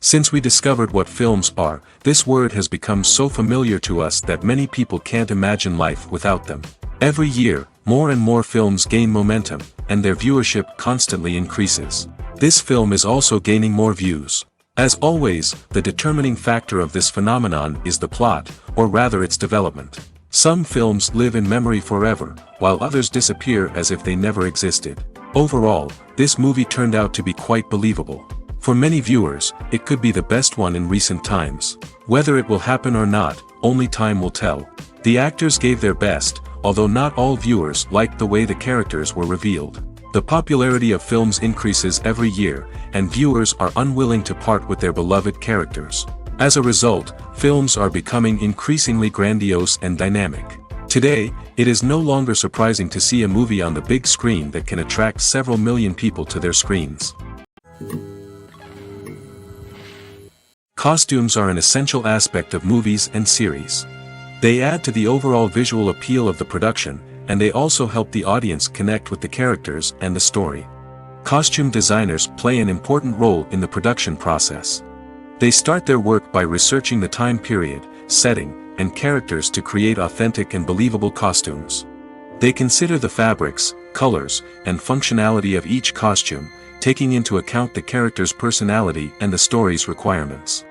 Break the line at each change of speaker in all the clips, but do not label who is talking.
Since we discovered what films are, this word has become so familiar to us that many people can't imagine life without them. Every year, more and more films gain momentum, and their viewership constantly increases. This film is also gaining more views. As always, the determining factor of this phenomenon is the plot, or rather its development. Some films live in memory forever, while others disappear as if they never existed. Overall, this movie turned out to be quite believable. For many viewers, it could be the best one in recent times. Whether it will happen or not, only time will tell. The actors gave their best, although not all viewers liked the way the characters were revealed. The popularity of films increases every year, and viewers are unwilling to part with their beloved characters. As a result, films are becoming increasingly grandiose and dynamic. Today, it is no longer surprising to see a movie on the big screen that can attract several million people to their screens. Costumes are an essential aspect of movies and series. They add to the overall visual appeal of the production, and they also help the audience connect with the characters and the story. Costume designers play an important role in the production process. They start their work by researching the time period, setting, and characters to create authentic and believable costumes. They consider the fabrics, colors, and functionality of each costume, taking into account the character's personality and the story's requirements.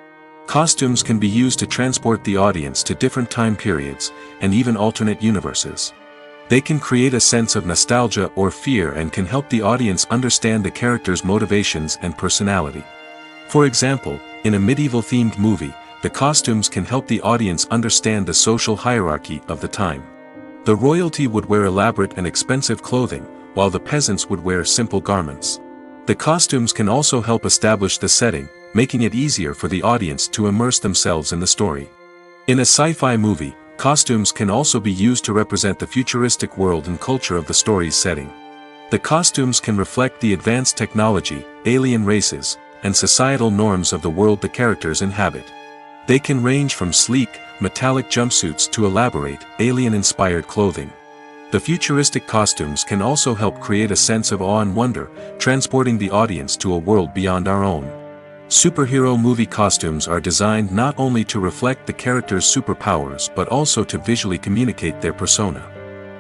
Costumes can be used to transport the audience to different time periods, and even alternate universes. They can create a sense of nostalgia or fear and can help the audience understand the character's motivations and personality. For example, in a medieval-themed movie, the costumes can help the audience understand the social hierarchy of the time. The royalty would wear elaborate and expensive clothing, while the peasants would wear simple garments. The costumes can also help establish the setting, making it easier for the audience to immerse themselves in the story. In a sci-fi movie, costumes can also be used to represent the futuristic world and culture of the story's setting. The costumes can reflect the advanced technology, alien races, and societal norms of the world the characters inhabit. They can range from sleek, metallic jumpsuits to elaborate, alien-inspired clothing. The futuristic costumes can also help create a sense of awe and wonder, transporting the audience to a world beyond our own. Superhero movie costumes are designed not only to reflect the character's superpowers but also to visually communicate their persona.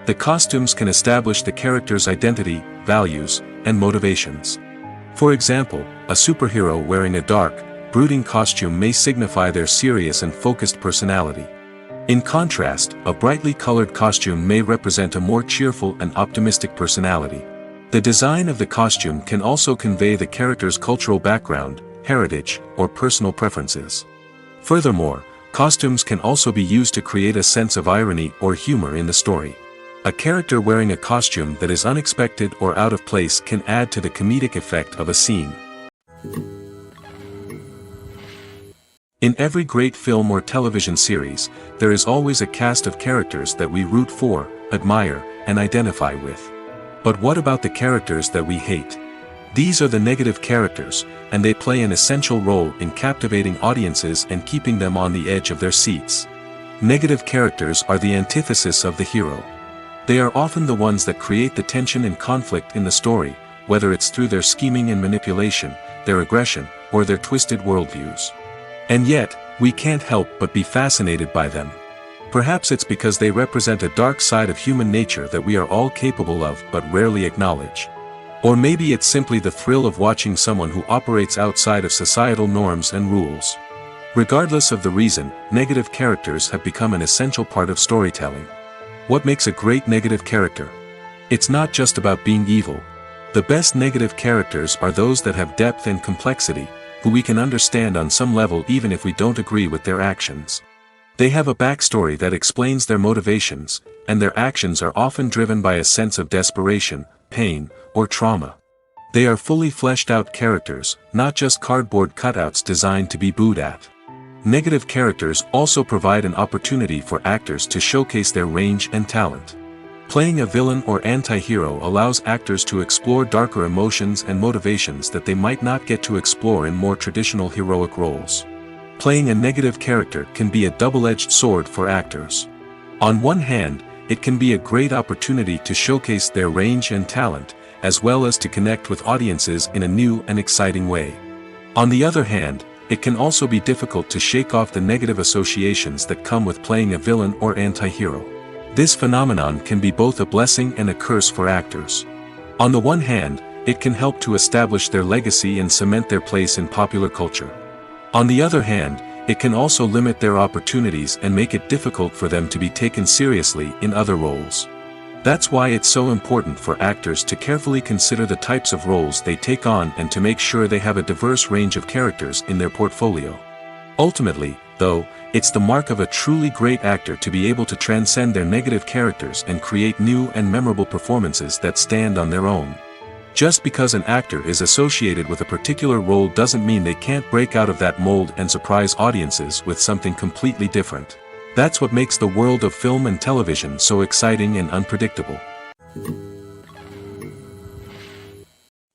The costumes can establish the character's identity, values, and motivations. For example, a superhero wearing a dark, brooding costume may signify their serious and focused personality. In contrast, a brightly colored costume may represent a more cheerful and optimistic personality. The design of the costume can also convey the character's cultural background, heritage, or personal preferences. Furthermore, costumes can also be used to create a sense of irony or humor in the story. A character wearing a costume that is unexpected or out of place can add to the comedic effect of a scene. In every great film or television series, there is always a cast of characters that we root for, admire, and identify with. But what about the characters that we hate? These are the negative characters, and they play an essential role in captivating audiences and keeping them on the edge of their seats. Negative characters are the antithesis of the hero. They are often the ones that create the tension and conflict in the story, whether it's through their scheming and manipulation, their aggression, or their twisted worldviews. And yet, we can't help but be fascinated by them. Perhaps it's because they represent a dark side of human nature that we are all capable of but rarely acknowledge. Or maybe it's simply the thrill of watching someone who operates outside of societal norms and rules. Regardless of the reason, negative characters have become an essential part of storytelling. What makes a great negative character? It's not just about being evil. The best negative characters are those that have depth and complexity, who we can understand on some level even if we don't agree with their actions. They have a backstory that explains their motivations, and their actions are often driven by a sense of desperation, pain, or trauma. They are fully fleshed out characters, not just cardboard cutouts designed to be booed at. Negative characters also provide an opportunity for actors to showcase their range and talent. Playing a villain or anti-hero allows actors to explore darker emotions and motivations that they might not get to explore in more traditional heroic roles. Playing a negative character can be a double-edged sword for actors. On one hand, it can be a great opportunity to showcase their range and talent, as well as to connect with audiences in a new and exciting way. On the other hand, it can also be difficult to shake off the negative associations that come with playing a villain or anti-hero. This phenomenon can be both a blessing and a curse for actors. On the one hand, it can help to establish their legacy and cement their place in popular culture. On the other hand, it can also limit their opportunities and make it difficult for them to be taken seriously in other roles. That's why it's so important for actors to carefully consider the types of roles they take on and to make sure they have a diverse range of characters in their portfolio. Ultimately, though, it's the mark of a truly great actor to be able to transcend their negative characters and create new and memorable performances that stand on their own. Just because an actor is associated with a particular role doesn't mean they can't break out of that mold and surprise audiences with something completely different. That's what makes the world of film and television so exciting and unpredictable.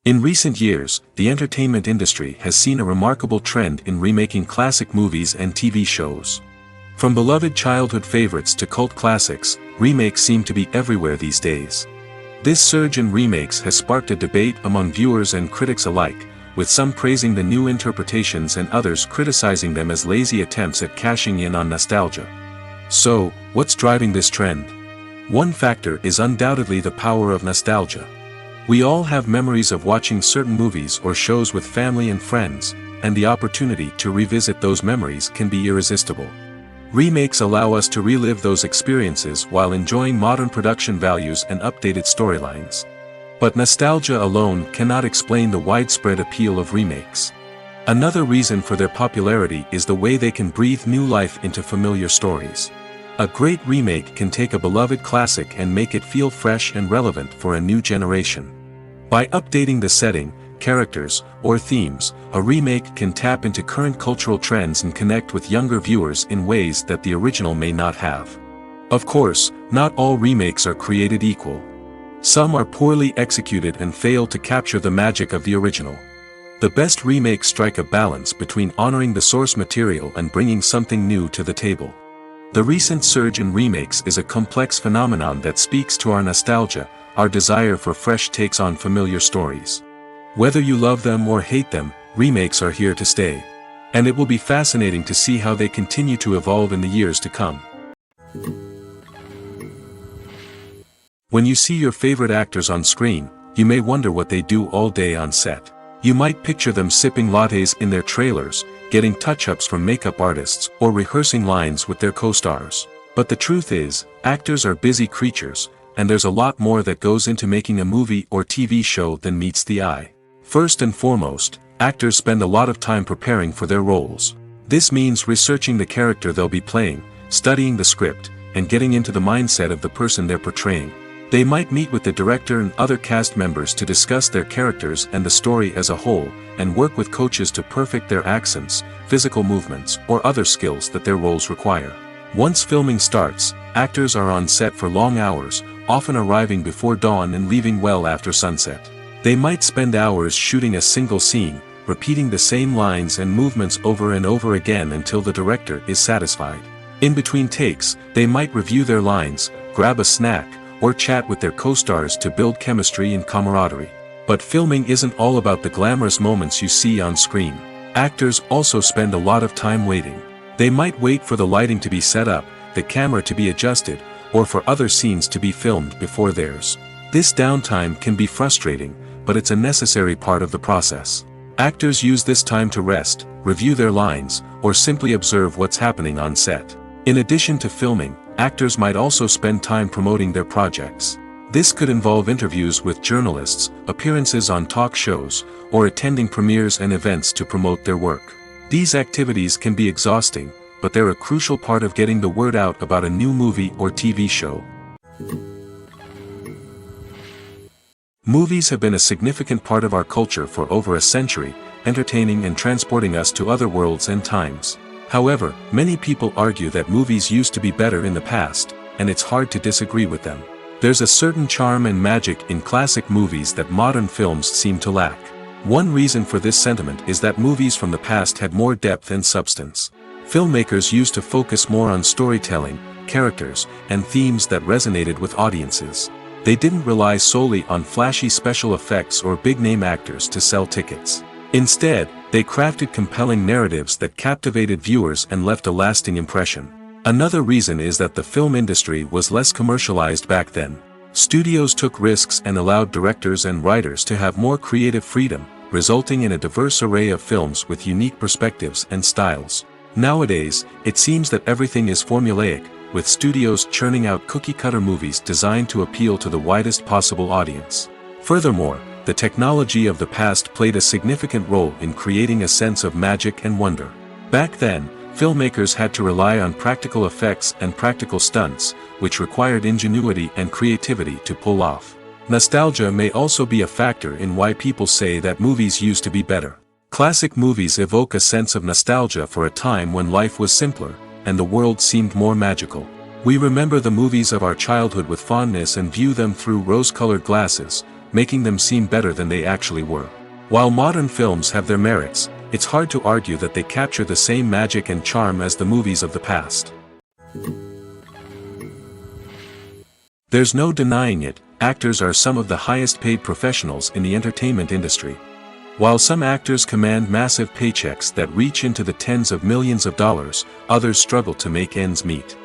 In recent years, the entertainment industry has seen a remarkable trend in remaking classic movies and TV shows. From beloved childhood favorites to cult classics, remakes seem to be everywhere these days. This surge in remakes has sparked a debate among viewers and critics alike, with some praising the new interpretations and others criticizing them as lazy attempts at cashing in on nostalgia. So, what's driving this trend? One factor is undoubtedly the power of nostalgia. We all have memories of watching certain movies or shows with family and friends, and the opportunity to revisit those memories can be irresistible. Remakes allow us to relive those experiences while enjoying modern production values and updated storylines. But nostalgia alone cannot explain the widespread appeal of remakes. Another reason for their popularity is the way they can breathe new life into familiar stories. A great remake can take a beloved classic and make it feel fresh and relevant for a new generation. By updating the setting, characters, or themes, a remake can tap into current cultural trends and connect with younger viewers in ways that the original may not have. Of course, not all remakes are created equal. Some are poorly executed and fail to capture the magic of the original. The best remakes strike a balance between honoring the source material and bringing something new to the table. The recent surge in remakes is a complex phenomenon that speaks to our nostalgia, our desire for fresh takes on familiar stories. Whether you love them or hate them, remakes are here to stay. And it will be fascinating to see how they continue to evolve in the years to come. When you see your favorite actors on screen, you may wonder what they do all day on set. You might picture them sipping lattes in their trailers, getting touch-ups from makeup artists, or rehearsing lines with their co-stars. But the truth is, actors are busy creatures, and there's a lot more that goes into making a movie or TV show than meets the eye. First and foremost, actors spend a lot of time preparing for their roles. This means researching the character they'll be playing, studying the script, and getting into the mindset of the person they're portraying. They might meet with the director and other cast members to discuss their characters and the story as a whole, and work with coaches to perfect their accents, physical movements, or other skills that their roles require. Once filming starts, actors are on set for long hours, often arriving before dawn and leaving well after sunset. They might spend hours shooting a single scene, repeating the same lines and movements over and over again until the director is satisfied. In between takes, they might review their lines, grab a snack, or chat with their co-stars to build chemistry and camaraderie. But filming isn't all about the glamorous moments you see on screen. Actors also spend a lot of time waiting. They might wait for the lighting to be set up, the camera to be adjusted, or for other scenes to be filmed before theirs. This downtime can be frustrating, but it's a necessary part of the process. Actors use this time to rest, review their lines, or simply observe what's happening on set. In addition to filming, actors might also spend time promoting their projects. This could involve interviews with journalists, appearances on talk shows, or attending premieres and events to promote their work. These activities can be exhausting, but they're a crucial part of getting the word out about a new movie or TV show. Movies have been a significant part of our culture for over a century, entertaining and transporting us to other worlds and times. However, many people argue that movies used to be better in the past, and it's hard to disagree with them. There's a certain charm and magic in classic movies that modern films seem to lack. One reason for this sentiment is that movies from the past had more depth and substance. Filmmakers used to focus more on storytelling, characters, and themes that resonated with audiences. They didn't rely solely on flashy special effects or big-name actors to sell tickets. Instead, They crafted compelling narratives that captivated viewers and left a lasting impression. Another reason is that the film industry was less commercialized back then. Studios took risks and allowed directors and writers to have more creative freedom, resulting in a diverse array of films with unique perspectives and styles. Nowadays, it seems that everything is formulaic, with studios churning out cookie-cutter movies designed to appeal to the widest possible audience. Furthermore, the technology of the past played a significant role in creating a sense of magic and wonder. Back then, filmmakers had to rely on practical effects and practical stunts, which required ingenuity and creativity to pull off. Nostalgia may also be a factor in why people say that movies used to be better. Classic movies evoke a sense of nostalgia for a time when life was simpler, and the world seemed more magical. We remember the movies of our childhood with fondness and view them through rose-colored glasses, making them seem better than they actually were. While modern films have their merits, it's hard to argue that they capture the same magic and charm as the movies of the past. There's no denying it, actors are some of the highest-paid professionals in the entertainment industry. While some actors command massive paychecks that reach into the tens of millions of dollars, others struggle to make ends meet.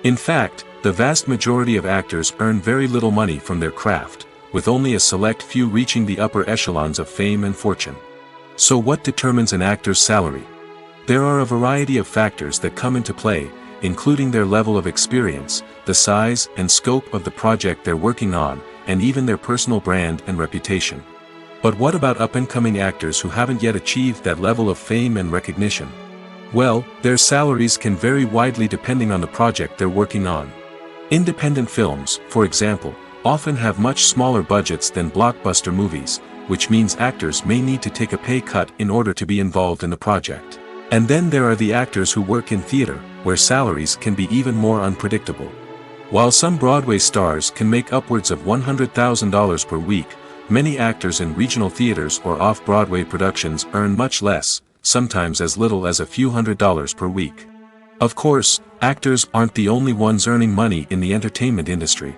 In fact, the vast majority of actors earn very little money from their craft, with only a select few reaching the upper echelons of fame and fortune. So what determines an actor's salary? There are a variety of factors that come into play, including their level of experience, the size and scope of the project they're working on, and even their personal brand and reputation. But what about up-and-coming actors who haven't yet achieved that level of fame and recognition? Well, their salaries can vary widely depending on the project they're working on. Independent films, for example, often have much smaller budgets than blockbuster movies, which means actors may need to take a pay cut in order to be involved in the project. And then there are the actors who work in theater, where salaries can be even more unpredictable. While some Broadway stars can make upwards of $100,000 per week, many actors in regional theaters or off-Broadway productions earn much less, sometimes as little as a few $100s per week. Of course, actors aren't the only ones earning money in the entertainment industry.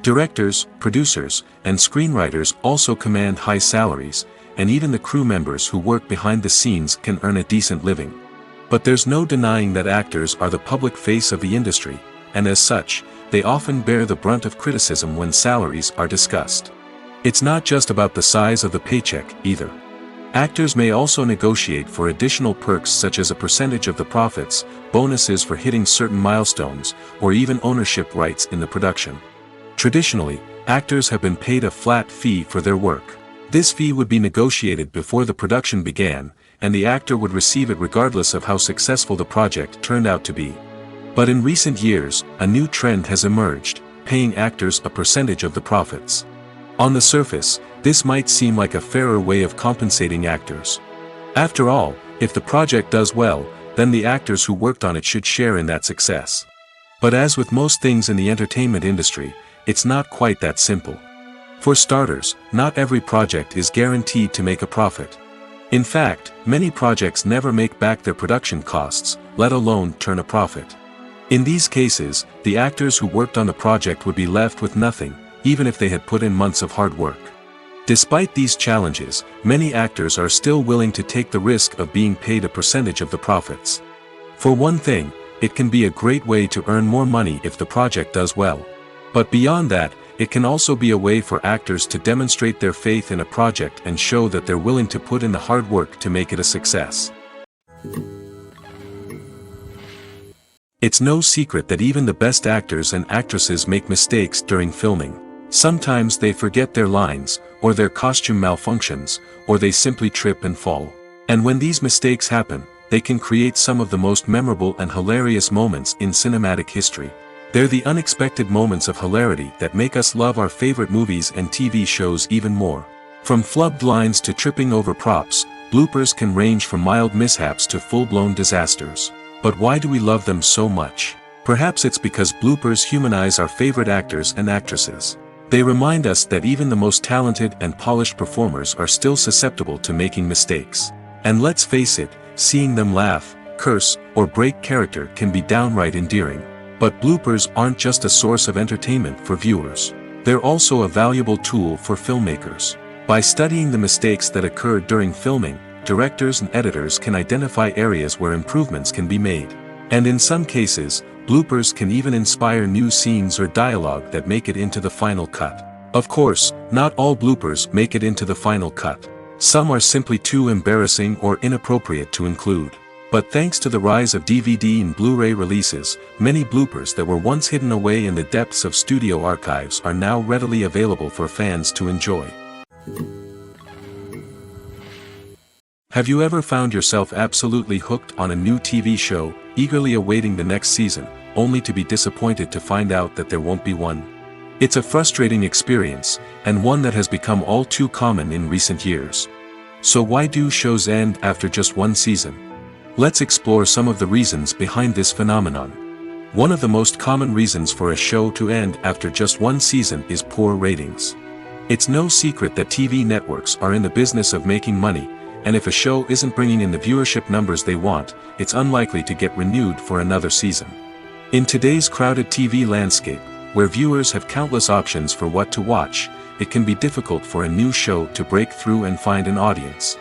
Directors, producers, and screenwriters also command high salaries, and even the crew members who work behind the scenes can earn a decent living. But there's no denying that actors are the public face of the industry, and as such, they often bear the brunt of criticism when salaries are discussed. It's not just about the size of the paycheck, either. Actors may also negotiate for additional perks such as a percentage of the profits, bonuses for hitting certain milestones, or even ownership rights in the production. Traditionally, actors have been paid a flat fee for their work. This fee would be negotiated before the production began, and the actor would receive it regardless of how successful the project turned out to be. But in recent years, a new trend has emerged, paying actors a percentage of the profits. On the surface, this might seem like a fairer way of compensating actors. After all, if the project does well, then the actors who worked on it should share in that success. But as with most things in the entertainment industry, it's not quite that simple. For starters, not every project is guaranteed to make a profit. In fact, many projects never make back their production costs, let alone turn a profit. In these cases, the actors who worked on the project would be left with nothing, even if they had put in months of hard work. Despite these challenges, many actors are still willing to take the risk of being paid a percentage of the profits. For one thing, it can be a great way to earn more money if the project does well. But beyond that, it can also be a way for actors to demonstrate their faith in a project and show that they're willing to put in the hard work to make it a success. It's no secret that even the best actors and actresses make mistakes during filming. Sometimes they forget their lines, or their costume malfunctions, or they simply trip and fall. And when these mistakes happen, they can create some of the most memorable and hilarious moments in cinematic history. They're the unexpected moments of hilarity that make us love our favorite movies and TV shows even more. From flubbed lines to tripping over props, bloopers can range from mild mishaps to full-blown disasters. But why do we love them so much? Perhaps it's because bloopers humanize our favorite actors and actresses. They remind us that even the most talented and polished performers are still susceptible to making mistakes. And let's face it, seeing them laugh, curse, or break character can be downright endearing. But bloopers aren't just a source of entertainment for viewers. They're also a valuable tool for filmmakers. By studying the mistakes that occurred during filming, directors and editors can identify areas where improvements can be made. And in some cases, bloopers can even inspire new scenes or dialogue that make it into the final cut. Of course, not all bloopers make it into the final cut. Some are simply too embarrassing or inappropriate to include. But thanks to the rise of DVD and Blu-ray releases, many bloopers that were once hidden away in the depths of studio archives are now readily available for fans to enjoy. Have you ever found yourself absolutely hooked on a new TV show, eagerly awaiting the next season, only to be disappointed to find out that there won't be one? It's a frustrating experience, and one that has become all too common in recent years. So why do shows end after just one season? Let's explore some of the reasons behind this phenomenon. One of the most common reasons for a show to end after just one season is poor ratings. It's no secret that TV networks are in the business of making money, and if a show isn't bringing in the viewership numbers they want, it's unlikely to get renewed for another season. In today's crowded TV landscape, where viewers have countless options for what to watch, it can be difficult for a new show to break through and find an audience.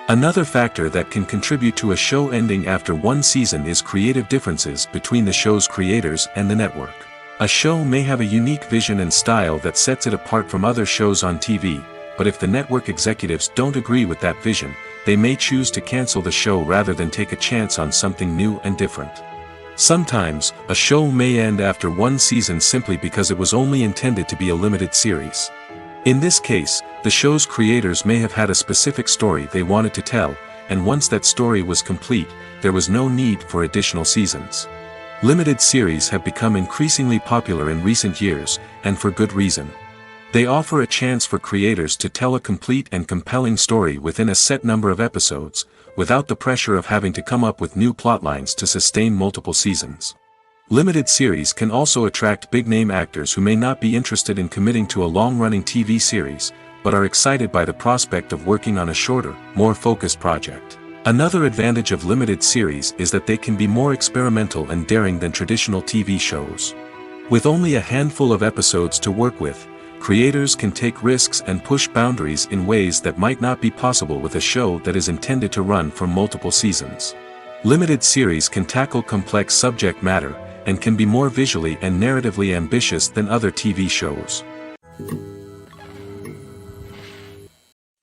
Another factor that can contribute to a show ending after one season is creative differences between the show's creators and the network. A show may have a unique vision and style that sets it apart from other shows on TV, but if the network executives don't agree with that vision, they may choose to cancel the show rather than take a chance on something new and different. Sometimes, a show may end after one season simply because it was only intended to be a limited series. In this case, the show's creators may have had a specific story they wanted to tell, and once that story was complete, there was no need for additional seasons. Limited series have become increasingly popular in recent years, and for good reason. They offer a chance for creators to tell a complete and compelling story within a set number of episodes, without the pressure of having to come up with new plotlines to sustain multiple seasons. Limited series can also attract big-name actors who may not be interested in committing to a long-running TV series, but are excited by the prospect of working on a shorter, more focused project. Another advantage of limited series is that they can be more experimental and daring than traditional TV shows. With only a handful of episodes to work with, creators can take risks and push boundaries in ways that might not be possible with a show that is intended to run for multiple seasons. Limited series can tackle complex subject matter, and can be more visually and narratively ambitious than other TV shows.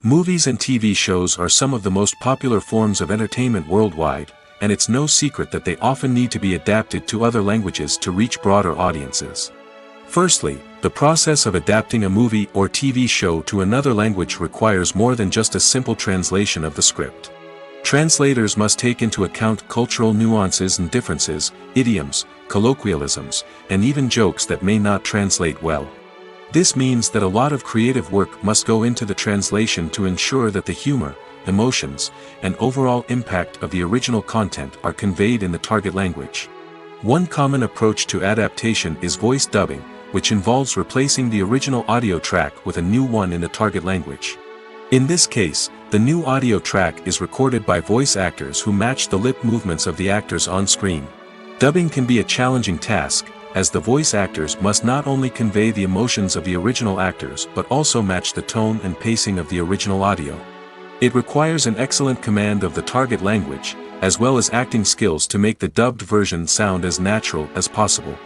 Movies and TV shows are some of the most popular forms of entertainment worldwide, and it's no secret that they often need to be adapted to other languages to reach broader audiences. Firstly, the process of adapting a movie or TV show to another language requires more than just a simple translation of the script. Translators must take into account cultural nuances and differences, idioms, colloquialisms, and even jokes that may not translate well. This means that a lot of creative work must go into the translation to ensure that the humor, emotions, and overall impact of the original content are conveyed in the target language. One common approach to adaptation is voice dubbing, which involves replacing the original audio track with a new one in the target language. In this case, the new audio track is recorded by voice actors who match the lip movements of the actors on screen. Dubbing can be a challenging task, as the voice actors must not only convey the emotions of the original actors but also match the tone and pacing of the original audio. It requires an excellent command of the target language, as well as acting skills to make the dubbed version sound as natural as possible.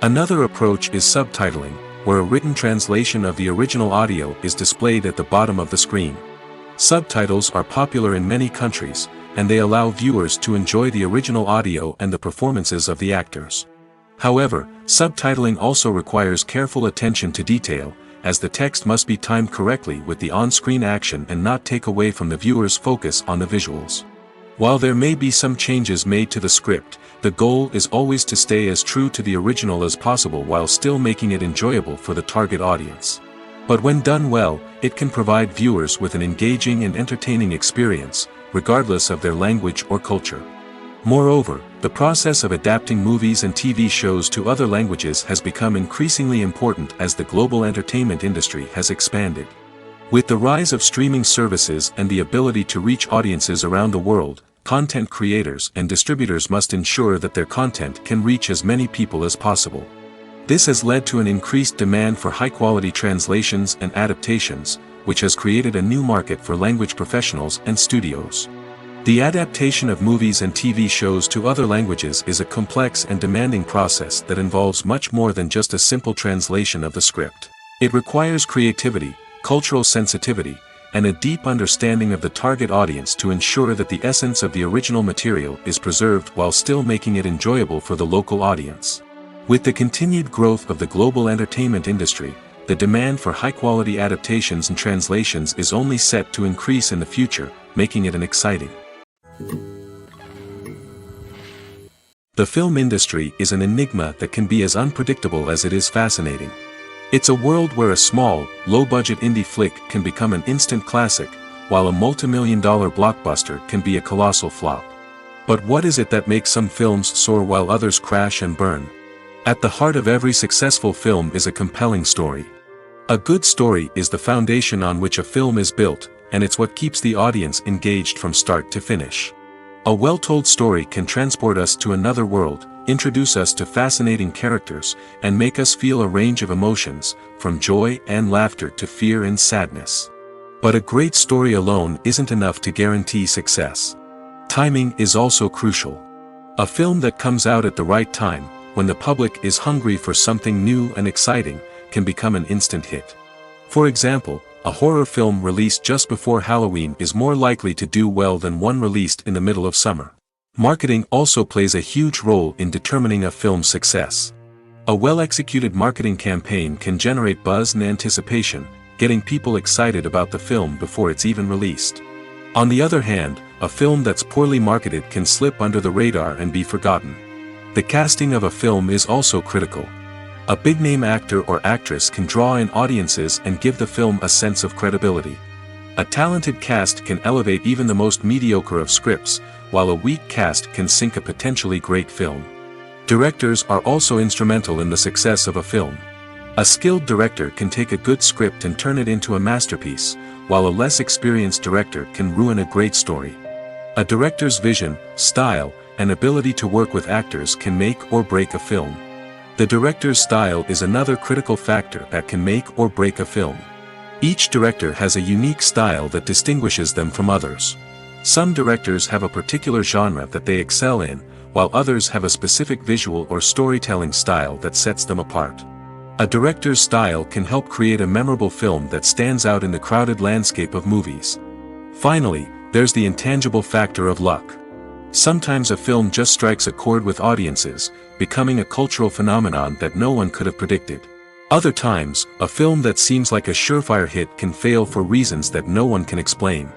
Another approach is subtitling, where a written translation of the original audio is displayed at the bottom of the screen. Subtitles are popular in many countries, and they allow viewers to enjoy the original audio and the performances of the actors. However, subtitling also requires careful attention to detail, as the text must be timed correctly with the on-screen action and not take away from the viewer's focus on the visuals. While there may be some changes made to the script, the goal is always to stay as true to the original as possible while still making it enjoyable for the target audience. But when done well, it can provide viewers with an engaging and entertaining experience, regardless of their language or culture. Moreover, the process of adapting movies and TV shows to other languages has become increasingly important as the global entertainment industry has expanded. With the rise of streaming services and the ability to reach audiences around the world, content creators and distributors must ensure that their content can reach as many people as possible. This has led to an increased demand for high-quality translations and adaptations, which has created a new market for language professionals and studios. The adaptation of movies and TV shows to other languages is a complex and demanding process that involves much more than just a simple translation of the script. It requires creativity, cultural sensitivity, and a deep understanding of the target audience to ensure that the essence of the original material is preserved while still making it enjoyable for the local audience. With the continued growth of the global entertainment industry, the demand for high-quality adaptations and translations is only set to increase in the future, making it an exciting. The film industry is an enigma that can be as unpredictable as it is fascinating. It's a world where a small, low-budget indie flick can become an instant classic, while a multi-million-dollar blockbuster can be a colossal flop. But what is it that makes some films soar while others crash and burn? At the heart of every successful film is a compelling story. A good story is the foundation on which a film is built, and it's what keeps the audience engaged from start to finish. A well-told story can transport us to another world, introduce us to fascinating characters, and make us feel a range of emotions, from joy and laughter to fear and sadness. But a great story alone isn't enough to guarantee success. Timing is also crucial. A film that comes out at the right time, when the public is hungry for something new and exciting, can become an instant hit. For example, a horror film released just before Halloween is more likely to do well than one released in the middle of summer. Marketing also plays a huge role in determining a film's success. A well-executed marketing campaign can generate buzz and anticipation, getting people excited about the film before it's even released. On the other hand, a film that's poorly marketed can slip under the radar and be forgotten. The casting of a film is also critical. A big-name actor or actress can draw in audiences and give the film a sense of credibility. A talented cast can elevate even the most mediocre of scripts, while a weak cast can sink a potentially great film. Directors are also instrumental in the success of a film. A skilled director can take a good script and turn it into a masterpiece, while a less experienced director can ruin a great story. A director's vision, style, and ability to work with actors can make or break a film. The director's style is another critical factor that can make or break a film. Each director has a unique style that distinguishes them from others. Some directors have a particular genre that they excel in, while others have a specific visual or storytelling style that sets them apart. A director's style can help create a memorable film that stands out in the crowded landscape of movies. Finally, there's the intangible factor of luck. Sometimes a film just strikes a chord with audiences, becoming a cultural phenomenon that no one could have predicted. Other times, a film that seems like a surefire hit can fail for reasons that no one can explain.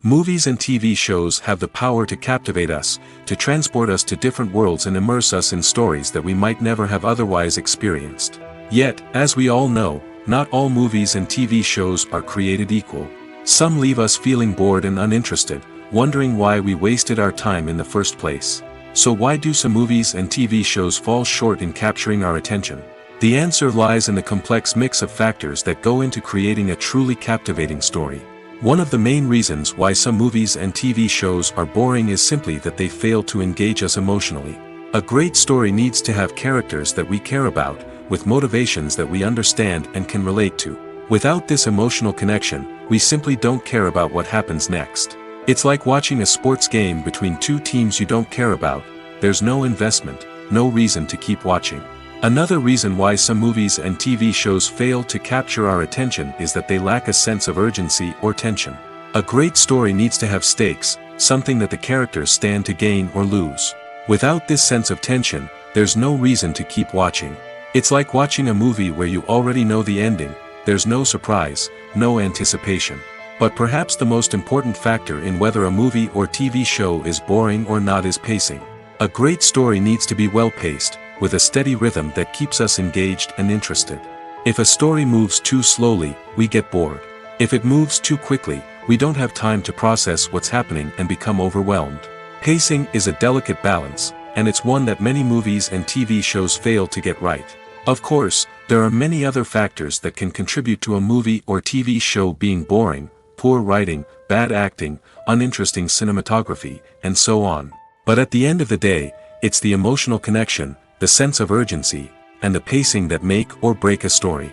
Movies and TV shows have the power to captivate us, to transport us to different worlds and immerse us in stories that we might never have otherwise experienced. Yet, as we all know, not all movies and TV shows are created equal. Some leave us feeling bored and uninterested, wondering why we wasted our time in the first place. So why do some movies and TV shows fall short in capturing our attention? The answer lies in the complex mix of factors that go into creating a truly captivating story. One of the main reasons why some movies and TV shows are boring is simply that they fail to engage us emotionally. A great story needs to have characters that we care about, with motivations that we understand and can relate to. Without this emotional connection, we simply don't care about what happens next. It's like watching a sports game between two teams you don't care about. There's no investment, no reason to keep watching. Another reason why some movies and TV shows fail to capture our attention is that they lack a sense of urgency or tension. A great story needs to have stakes, something that the characters stand to gain or lose. Without this sense of tension, there's no reason to keep watching. It's like watching a movie where you already know the ending. There's no surprise, no anticipation. But perhaps the most important factor in whether a movie or TV show is boring or not is pacing. A great story needs to be well-paced, with a steady rhythm that keeps us engaged and interested. If a story moves too slowly, we get bored. If it moves too quickly, we don't have time to process what's happening and become overwhelmed. Pacing is a delicate balance, and it's one that many movies and TV shows fail to get right. Of course, there are many other factors that can contribute to a movie or TV show being boring: poor writing, bad acting, uninteresting cinematography, and so on. But at the end of the day, it's the emotional connection, the sense of urgency, and the pacing that make or break a story.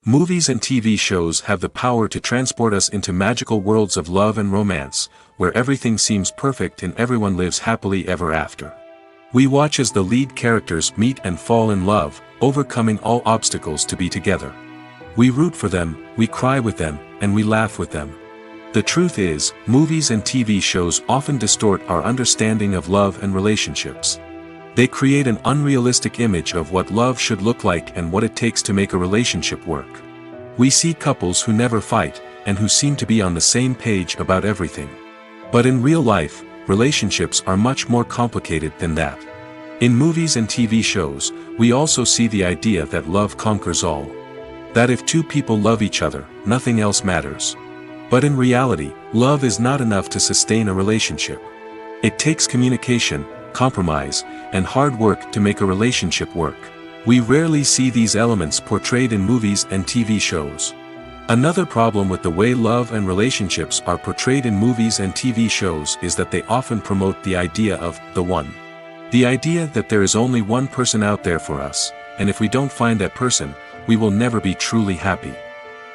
Movies and TV shows have the power to transport us into magical worlds of love and romance, where everything seems perfect and everyone lives happily ever after. We watch as the lead characters meet and fall in love, overcoming all obstacles to be together. We root for them, we cry with them, and we laugh with them. The truth is, movies and TV shows often distort our understanding of love and relationships. They create an unrealistic image of what love should look like and what it takes to make a relationship work. We see couples who never fight, and who seem to be on the same page about everything. But in real life, relationships are much more complicated than that. In movies and TV shows, we also see the idea that love conquers all. That if two people love each other, nothing else matters. But in reality, love is not enough to sustain a relationship. It takes communication, compromise, and hard work to make a relationship work. We rarely see these elements portrayed in movies and TV shows. Another problem with the way love and relationships are portrayed in movies and TV shows is that they often promote the idea of the one. The idea that there is only one person out there for us, and if we don't find that person, we will never be truly happy.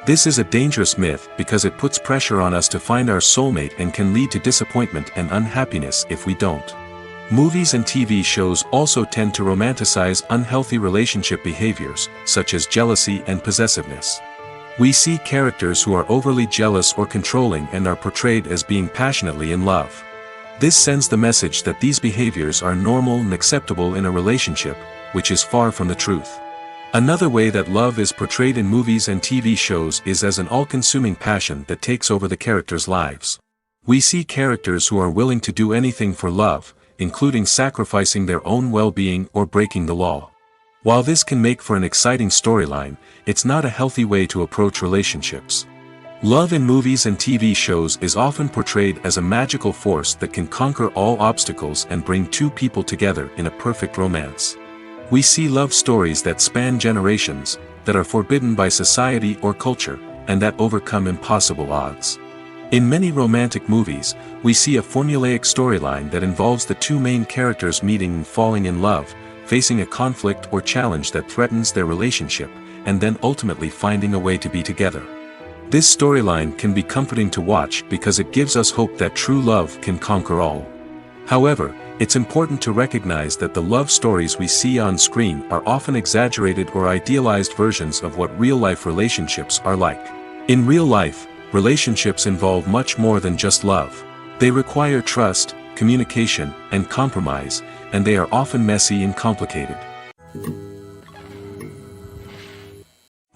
This is a dangerous myth because it puts pressure on us to find our soulmate and can lead to disappointment and unhappiness if we don't. Movies and TV shows also tend to romanticize unhealthy relationship behaviors, such as jealousy and possessiveness. We see characters who are overly jealous or controlling and are portrayed as being passionately in love. This sends the message that these behaviors are normal and acceptable in a relationship, which is far from the truth. Another way that love is portrayed in movies and TV shows is as an all-consuming passion that takes over the characters' lives. We see characters who are willing to do anything for love, including sacrificing their own well-being or breaking the law. While this can make for an exciting storyline, it's not a healthy way to approach relationships. Love in movies and TV shows is often portrayed as a magical force that can conquer all obstacles and bring two people together in a perfect romance. We see love stories that span generations, that are forbidden by society or culture, and that overcome impossible odds. In many romantic movies, we see a formulaic storyline that involves the two main characters meeting and falling in love, facing a conflict or challenge that threatens their relationship, and then ultimately finding a way to be together. This storyline can be comforting to watch because it gives us hope that true love can conquer all. However, it's important to recognize that the love stories we see on screen are often exaggerated or idealized versions of what real-life relationships are like. In real life, relationships involve much more than just love. They require trust, communication, and compromise, and they are often messy and complicated.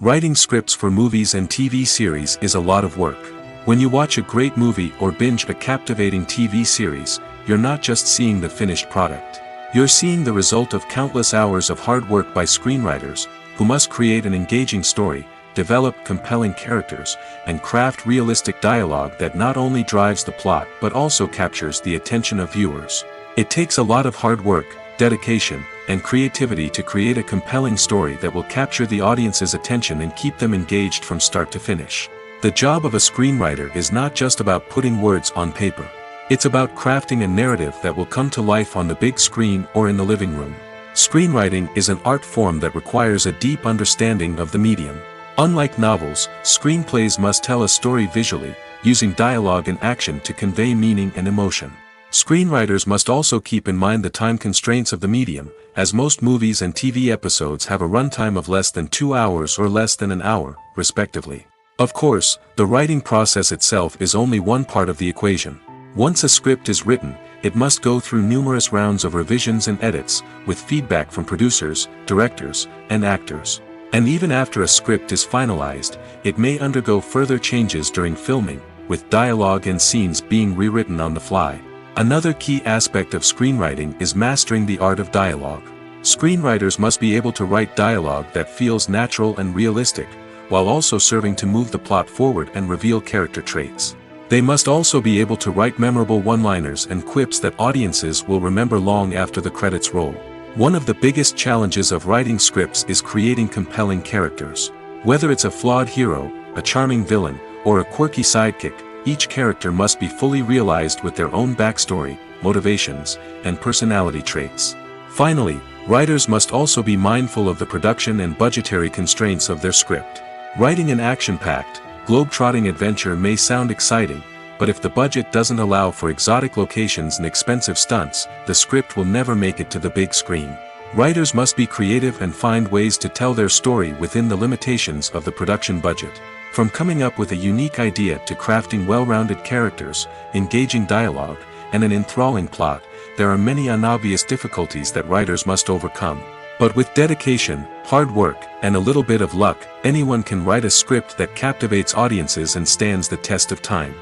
Writing scripts for movies and TV series is a lot of work. When you watch a great movie or binge a captivating TV series, you're not just seeing the finished product. You're seeing the result of countless hours of hard work by screenwriters, who must create an engaging story, develop compelling characters, and craft realistic dialogue that not only drives the plot but also captures the attention of viewers. It takes a lot of hard work, dedication, and creativity to create a compelling story that will capture the audience's attention and keep them engaged from start to finish. The job of a screenwriter is not just about putting words on paper. It's about crafting a narrative that will come to life on the big screen or in the living room. Screenwriting is an art form that requires a deep understanding of the medium. Unlike novels, screenplays must tell a story visually, using dialogue and action to convey meaning and emotion. Screenwriters must also keep in mind the time constraints of the medium, as most movies and TV episodes have a runtime of less than 2 hours or less than an hour, respectively. Of course, the writing process itself is only one part of the equation. Once a script is written, it must go through numerous rounds of revisions and edits, with feedback from producers, directors, and actors. And even after a script is finalized, it may undergo further changes during filming, with dialogue and scenes being rewritten on the fly. Another key aspect of screenwriting is mastering the art of dialogue. Screenwriters must be able to write dialogue that feels natural and realistic, while also serving to move the plot forward and reveal character traits. They must also be able to write memorable one-liners and quips that audiences will remember long after the credits roll. One of the biggest challenges of writing scripts is creating compelling characters. Whether it's a flawed hero, a charming villain, or a quirky sidekick, each character must be fully realized with their own backstory, motivations, and personality traits. Finally, writers must also be mindful of the production and budgetary constraints of their script. Writing an action-packed, globe-trotting adventure may sound exciting, but if the budget doesn't allow for exotic locations and expensive stunts, the script will never make it to the big screen. Writers must be creative and find ways to tell their story within the limitations of the production budget. From coming up with a unique idea to crafting well-rounded characters, engaging dialogue, and an enthralling plot, there are many unobvious difficulties that writers must overcome. But with dedication, hard work, and a little bit of luck, anyone can write a script that captivates audiences and stands the test of time.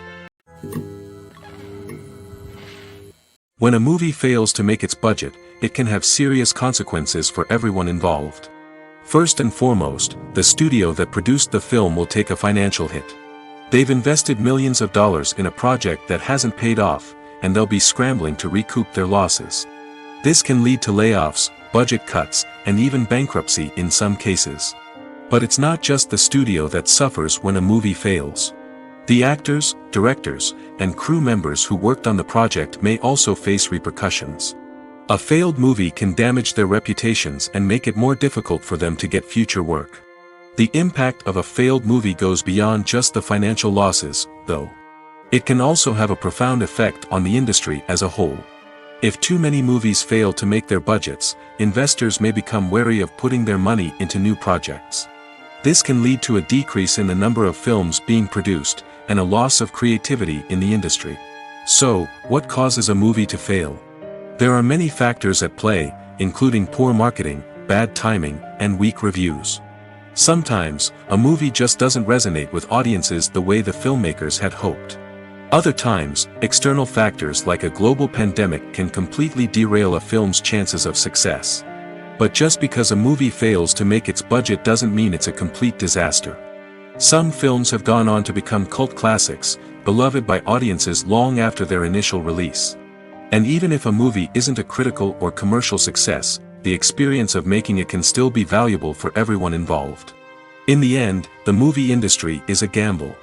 When a movie fails to make its budget, it can have serious consequences for everyone involved. First and foremost, the studio that produced the film will take a financial hit. They've invested millions of dollars in a project that hasn't paid off, and they'll be scrambling to recoup their losses. This can lead to layoffs, budget cuts, and even bankruptcy in some cases. But it's not just the studio that suffers when a movie fails. The actors, directors, and crew members who worked on the project may also face repercussions. A failed movie can damage their reputations and make it more difficult for them to get future work. The impact of a failed movie goes beyond just the financial losses, though. It can also have a profound effect on the industry as a whole. If too many movies fail to make their budgets, investors may become wary of putting their money into new projects. This can lead to a decrease in the number of films being produced, and a loss of creativity in the industry. So, what causes a movie to fail? There are many factors at play, including poor marketing, bad timing, and weak reviews. Sometimes, a movie just doesn't resonate with audiences the way the filmmakers had hoped. Other times, external factors like a global pandemic can completely derail a film's chances of success. But just because a movie fails to make its budget doesn't mean it's a complete disaster. Some films have gone on to become cult classics, beloved by audiences long after their initial release. And even if a movie isn't a critical or commercial success, the experience of making it can still be valuable for everyone involved. In the end, the movie industry is a gamble.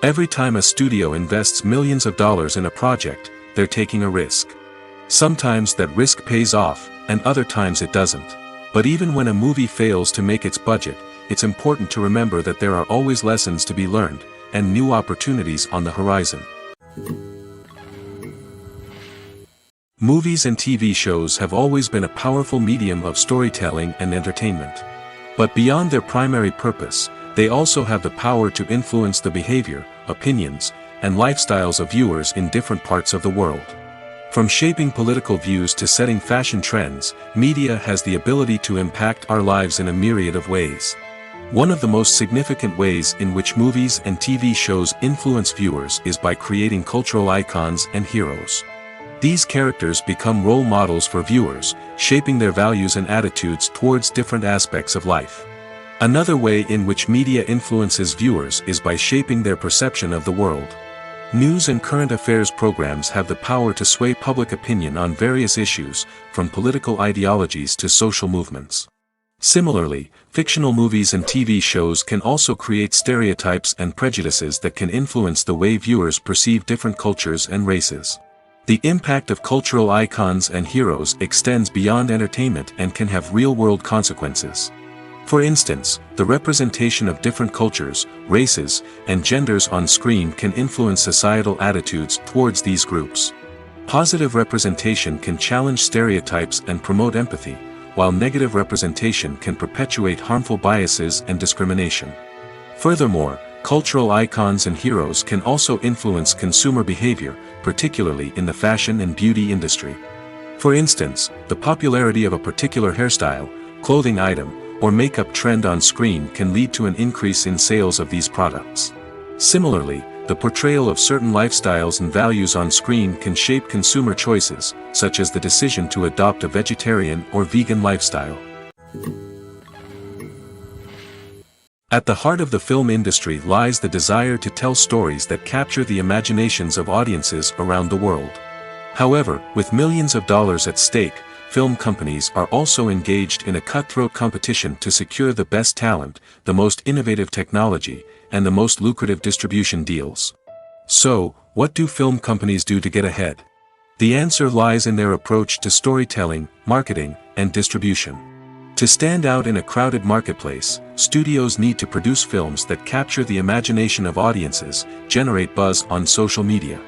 Every time a studio invests millions of dollars in a project, they're taking a risk. Sometimes that risk pays off, and other times it doesn't. But even when a movie fails to make its budget, it's important to remember that there are always lessons to be learned, and new opportunities on the horizon. Movies and TV shows have always been a powerful medium of storytelling and entertainment. But beyond their primary purpose, they also have the power to influence the behavior, opinions, and lifestyles of viewers in different parts of the world. From shaping political views to setting fashion trends, media has the ability to impact our lives in a myriad of ways. One of the most significant ways in which movies and TV shows influence viewers is by creating cultural icons and heroes. These characters become role models for viewers, shaping their values and attitudes towards different aspects of life. Another way in which media influences viewers is by shaping their perception of the world. News and current affairs programs have the power to sway public opinion on various issues, from political ideologies to social movements. Similarly, fictional movies and TV shows can also create stereotypes and prejudices that can influence the way viewers perceive different cultures and races. The impact of cultural icons and heroes extends beyond entertainment and can have real-world consequences. For instance, the representation of different cultures, races, and genders on screen can influence societal attitudes towards these groups. Positive representation can challenge stereotypes and promote empathy, while negative representation can perpetuate harmful biases and discrimination. Furthermore, cultural icons and heroes can also influence consumer behavior, particularly in the fashion and beauty industry. For instance, the popularity of a particular hairstyle, clothing item, or makeup trend on screen can lead to an increase in sales of these products. Similarly, the portrayal of certain lifestyles and values on screen can shape consumer choices, such as the decision to adopt a vegetarian or vegan lifestyle. At the heart of the film industry lies the desire to tell stories that capture the imaginations of audiences around the world. However, with millions of dollars at stake, film companies are also engaged in a cutthroat competition to secure the best talent, the most innovative technology, and the most lucrative distribution deals. So, what do film companies do to get ahead? The answer lies in their approach to storytelling, marketing, and distribution. To stand out in a crowded marketplace, studios need to produce films that capture the imagination of audiences, generate buzz on social media.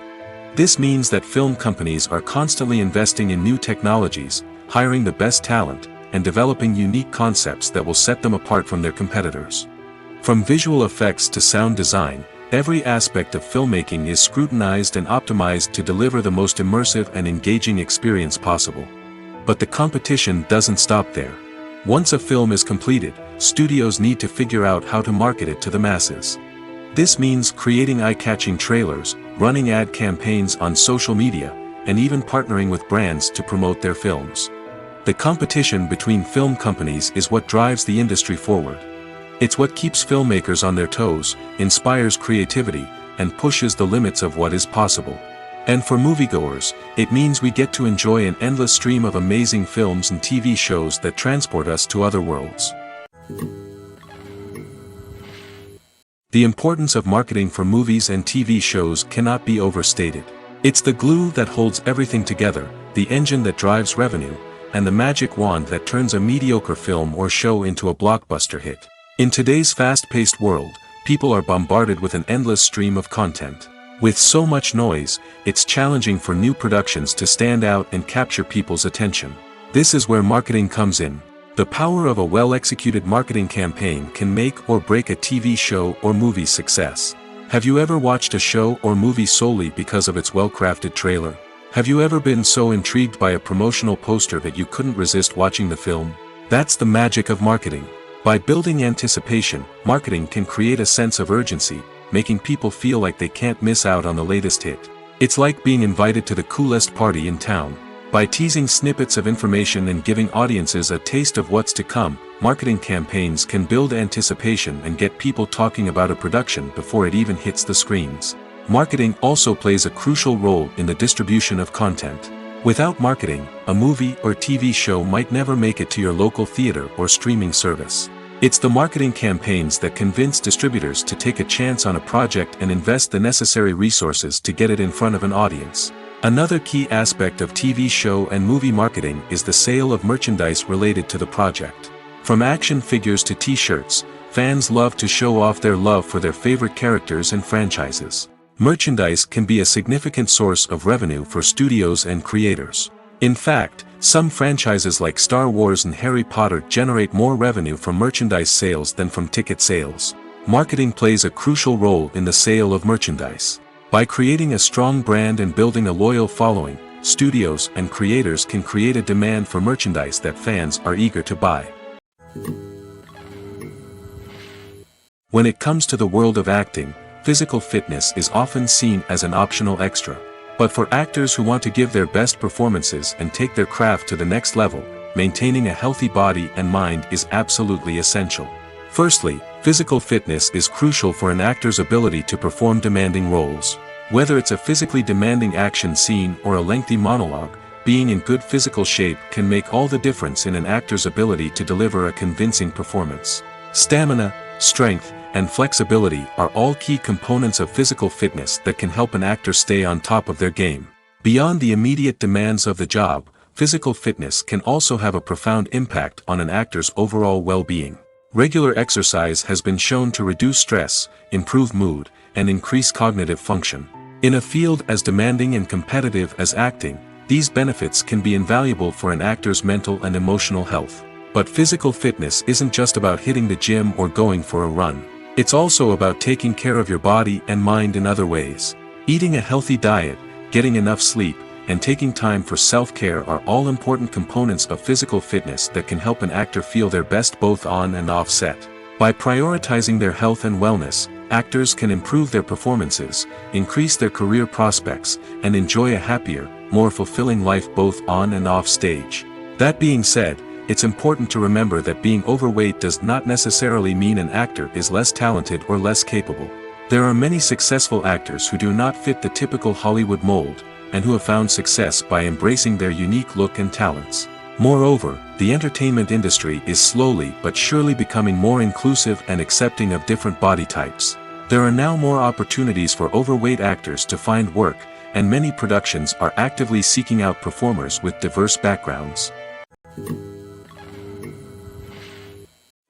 This means that film companies are constantly investing in new technologies, hiring the best talent, and developing unique concepts that will set them apart from their competitors. From visual effects to sound design, every aspect of filmmaking is scrutinized and optimized to deliver the most immersive and engaging experience possible. But the competition doesn't stop there. Once a film is completed, studios need to figure out how to market it to the masses. This means creating eye-catching trailers, running ad campaigns on social media, and even partnering with brands to promote their films. The competition between film companies is what drives the industry forward. It's what keeps filmmakers on their toes, inspires creativity, and pushes the limits of what is possible. And for moviegoers, it means we get to enjoy an endless stream of amazing films and TV shows that transport us to other worlds. The importance of marketing for movies and TV shows cannot be overstated. It's the glue that holds everything together, the engine that drives revenue, and the magic wand that turns a mediocre film or show into a blockbuster hit. In today's fast-paced world, people are bombarded with an endless stream of content. With so much noise, it's challenging for new productions to stand out and capture people's attention. This is where marketing comes in. The power of a well-executed marketing campaign can make or break a TV show or movie's success. Have you ever watched a show or movie solely because of its well-crafted trailer? Have you ever been so intrigued by a promotional poster that you couldn't resist watching the film? That's the magic of marketing. By building anticipation, marketing can create a sense of urgency, making people feel like they can't miss out on the latest hit. It's like being invited to the coolest party in town. By teasing snippets of information and giving audiences a taste of what's to come, marketing campaigns can build anticipation and get people talking about a production before it even hits the screens. Marketing also plays a crucial role in the distribution of content. Without marketing, a movie or TV show might never make it to your local theater or streaming service. It's the marketing campaigns that convince distributors to take a chance on a project and invest the necessary resources to get it in front of an audience. Another key aspect of TV show and movie marketing is the sale of merchandise related to the project. From action figures to t-shirts, fans love to show off their love for their favorite characters and franchises. Merchandise can be a significant source of revenue for studios and creators. In fact, some franchises like Star Wars and Harry Potter generate more revenue from merchandise sales than from ticket sales. Marketing plays a crucial role in the sale of merchandise. By creating a strong brand and building a loyal following, studios and creators can create a demand for merchandise that fans are eager to buy. When it comes to the world of acting, physical fitness is often seen as an optional extra. But for actors who want to give their best performances and take their craft to the next level, maintaining a healthy body and mind is absolutely essential. Firstly, physical fitness is crucial for an actor's ability to perform demanding roles. Whether it's a physically demanding action scene or a lengthy monologue, being in good physical shape can make all the difference in an actor's ability to deliver a convincing performance. Stamina, strength, and flexibility are all key components of physical fitness that can help an actor stay on top of their game. Beyond the immediate demands of the job, physical fitness can also have a profound impact on an actor's overall well-being. Regular exercise has been shown to reduce stress, improve mood, and increase cognitive function. In a field as demanding and competitive as acting, these benefits can be invaluable for an actor's mental and emotional health. But physical fitness isn't just about hitting the gym or going for a run. It's also about taking care of your body and mind in other ways. Eating a healthy diet, getting enough sleep, and taking time for self-care are all important components of physical fitness that can help an actor feel their best both on and off set. By prioritizing their health and wellness, actors can improve their performances, increase their career prospects, and enjoy a happier, more fulfilling life both on and off stage. That being said, it's important to remember that being overweight does not necessarily mean an actor is less talented or less capable. There are many successful actors who do not fit the typical Hollywood mold, and who have found success by embracing their unique look and talents. Moreover, the entertainment industry is slowly but surely becoming more inclusive and accepting of different body types. There are now more opportunities for overweight actors to find work, and many productions are actively seeking out performers with diverse backgrounds.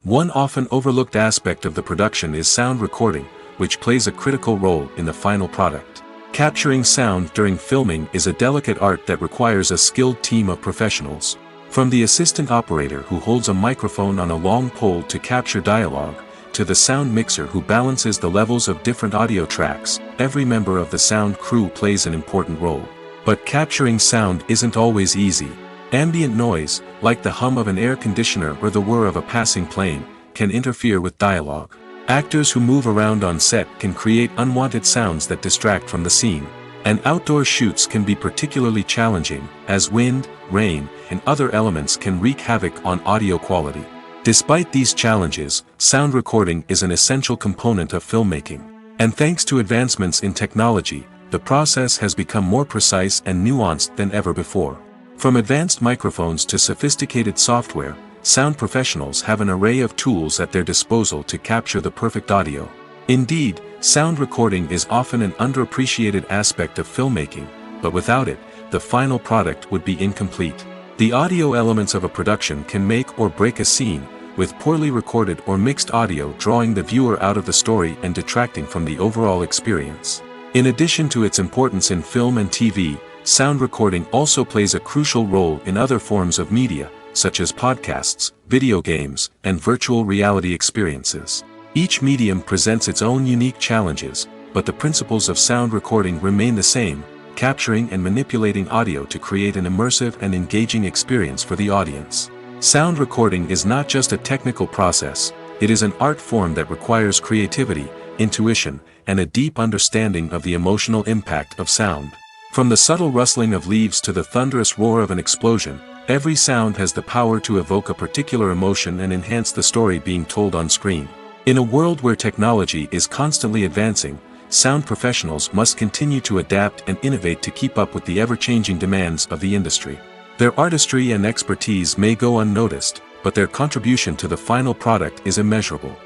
One often overlooked aspect of the production is sound recording, which plays a critical role in the final product. Capturing sound during filming is a delicate art that requires a skilled team of professionals. From the assistant operator who holds a microphone on a long pole to capture dialogue, to the sound mixer who balances the levels of different audio tracks, every member of the sound crew plays an important role. But capturing sound isn't always easy. Ambient noise, like the hum of an air conditioner or the whir of a passing plane, can interfere with dialogue. Actors who move around on set can create unwanted sounds that distract from the scene. And outdoor shoots can be particularly challenging, as wind, rain, and other elements can wreak havoc on audio quality. Despite these challenges, sound recording is an essential component of filmmaking. And thanks to advancements in technology, the process has become more precise and nuanced than ever before. From advanced microphones to sophisticated software, sound professionals have an array of tools at their disposal to capture the perfect audio. Indeed, sound recording is often an underappreciated aspect of filmmaking, but without it, the final product would be incomplete. The audio elements of a production can make or break a scene, with poorly recorded or mixed audio drawing the viewer out of the story and detracting from the overall experience. In addition to its importance in film and TV, sound recording also plays a crucial role in other forms of media, such as podcasts, video games, and virtual reality experiences. Each medium presents its own unique challenges, but the principles of sound recording remain the same: capturing and manipulating audio to create an immersive and engaging experience for the audience. Sound recording is not just a technical process, it is an art form that requires creativity, intuition, and a deep understanding of the emotional impact of sound. From the subtle rustling of leaves to the thunderous roar of an explosion, every sound has the power to evoke a particular emotion and enhance the story being told on screen. In a world where technology is constantly advancing, sound professionals must continue to adapt and innovate to keep up with the ever-changing demands of the industry. Their artistry and expertise may go unnoticed, but their contribution to the final product is immeasurable.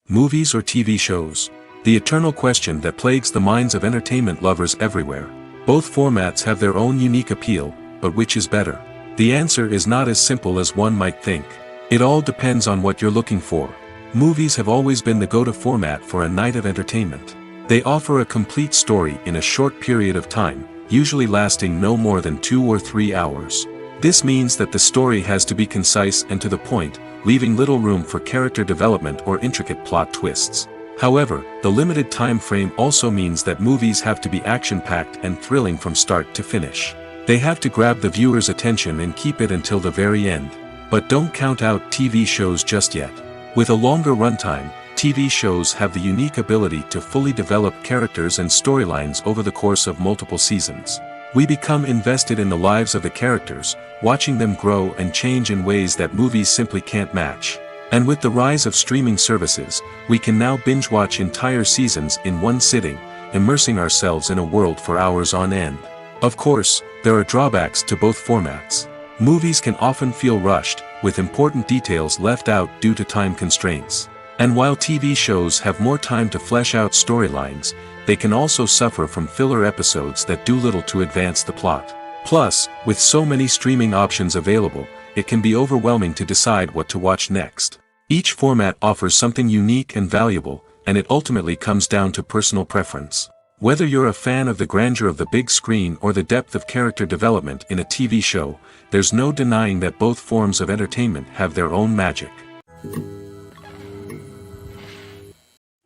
Movies or TV shows? The eternal question that plagues the minds of entertainment lovers everywhere. Both formats have their own unique appeal, but which is better? The answer is not as simple as one might think. It all depends on what you're looking for. Movies have always been the go-to format for a night of entertainment. They offer a complete story in a short period of time, usually lasting no more than 2 or 3 hours. This means that the story has to be concise and to the point, leaving little room for character development or intricate plot twists. However, the limited time frame also means that movies have to be action-packed and thrilling from start to finish. They have to grab the viewer's attention and keep it until the very end. But don't count out TV shows just yet. With a longer runtime, TV shows have the unique ability to fully develop characters and storylines over the course of multiple seasons. We become invested in the lives of the characters, watching them grow and change in ways that movies simply can't match. And with the rise of streaming services, we can now binge-watch entire seasons in one sitting, immersing ourselves in a world for hours on end. Of course, there are drawbacks to both formats. Movies can often feel rushed, with important details left out due to time constraints. And while TV shows have more time to flesh out storylines, they can also suffer from filler episodes that do little to advance the plot. Plus, with so many streaming options available, it can be overwhelming to decide what to watch next. Each format offers something unique and valuable, and it ultimately comes down to personal preference. Whether you're a fan of the grandeur of the big screen or the depth of character development in a TV show, there's no denying that both forms of entertainment have their own magic.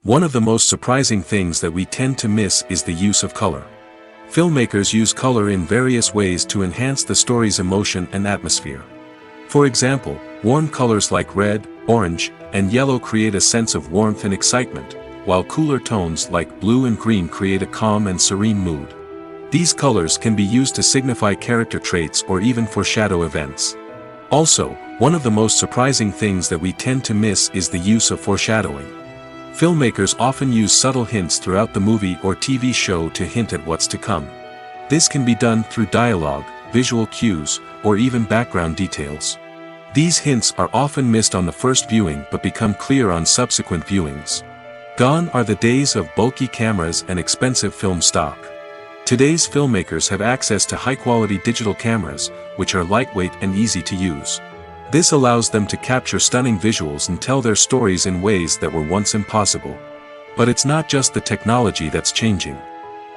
One of the most surprising things that we tend to miss is the use of color. Filmmakers use color in various ways to enhance the story's emotion and atmosphere. For example, warm colors like red, orange, and yellow create a sense of warmth and excitement, while cooler tones like blue and green create a calm and serene mood. These colors can be used to signify character traits or even foreshadow events. Also, one of the most surprising things that we tend to miss is the use of foreshadowing. Filmmakers often use subtle hints throughout the movie or TV show to hint at what's to come. This can be done through dialogue, visual cues, or even background details. These hints are often missed on the first viewing but become clear on subsequent viewings. Gone are the days of bulky cameras and expensive film stock. Today's filmmakers have access to high-quality digital cameras, which are lightweight and easy to use. This allows them to capture stunning visuals and tell their stories in ways that were once impossible. But it's not just the technology that's changing.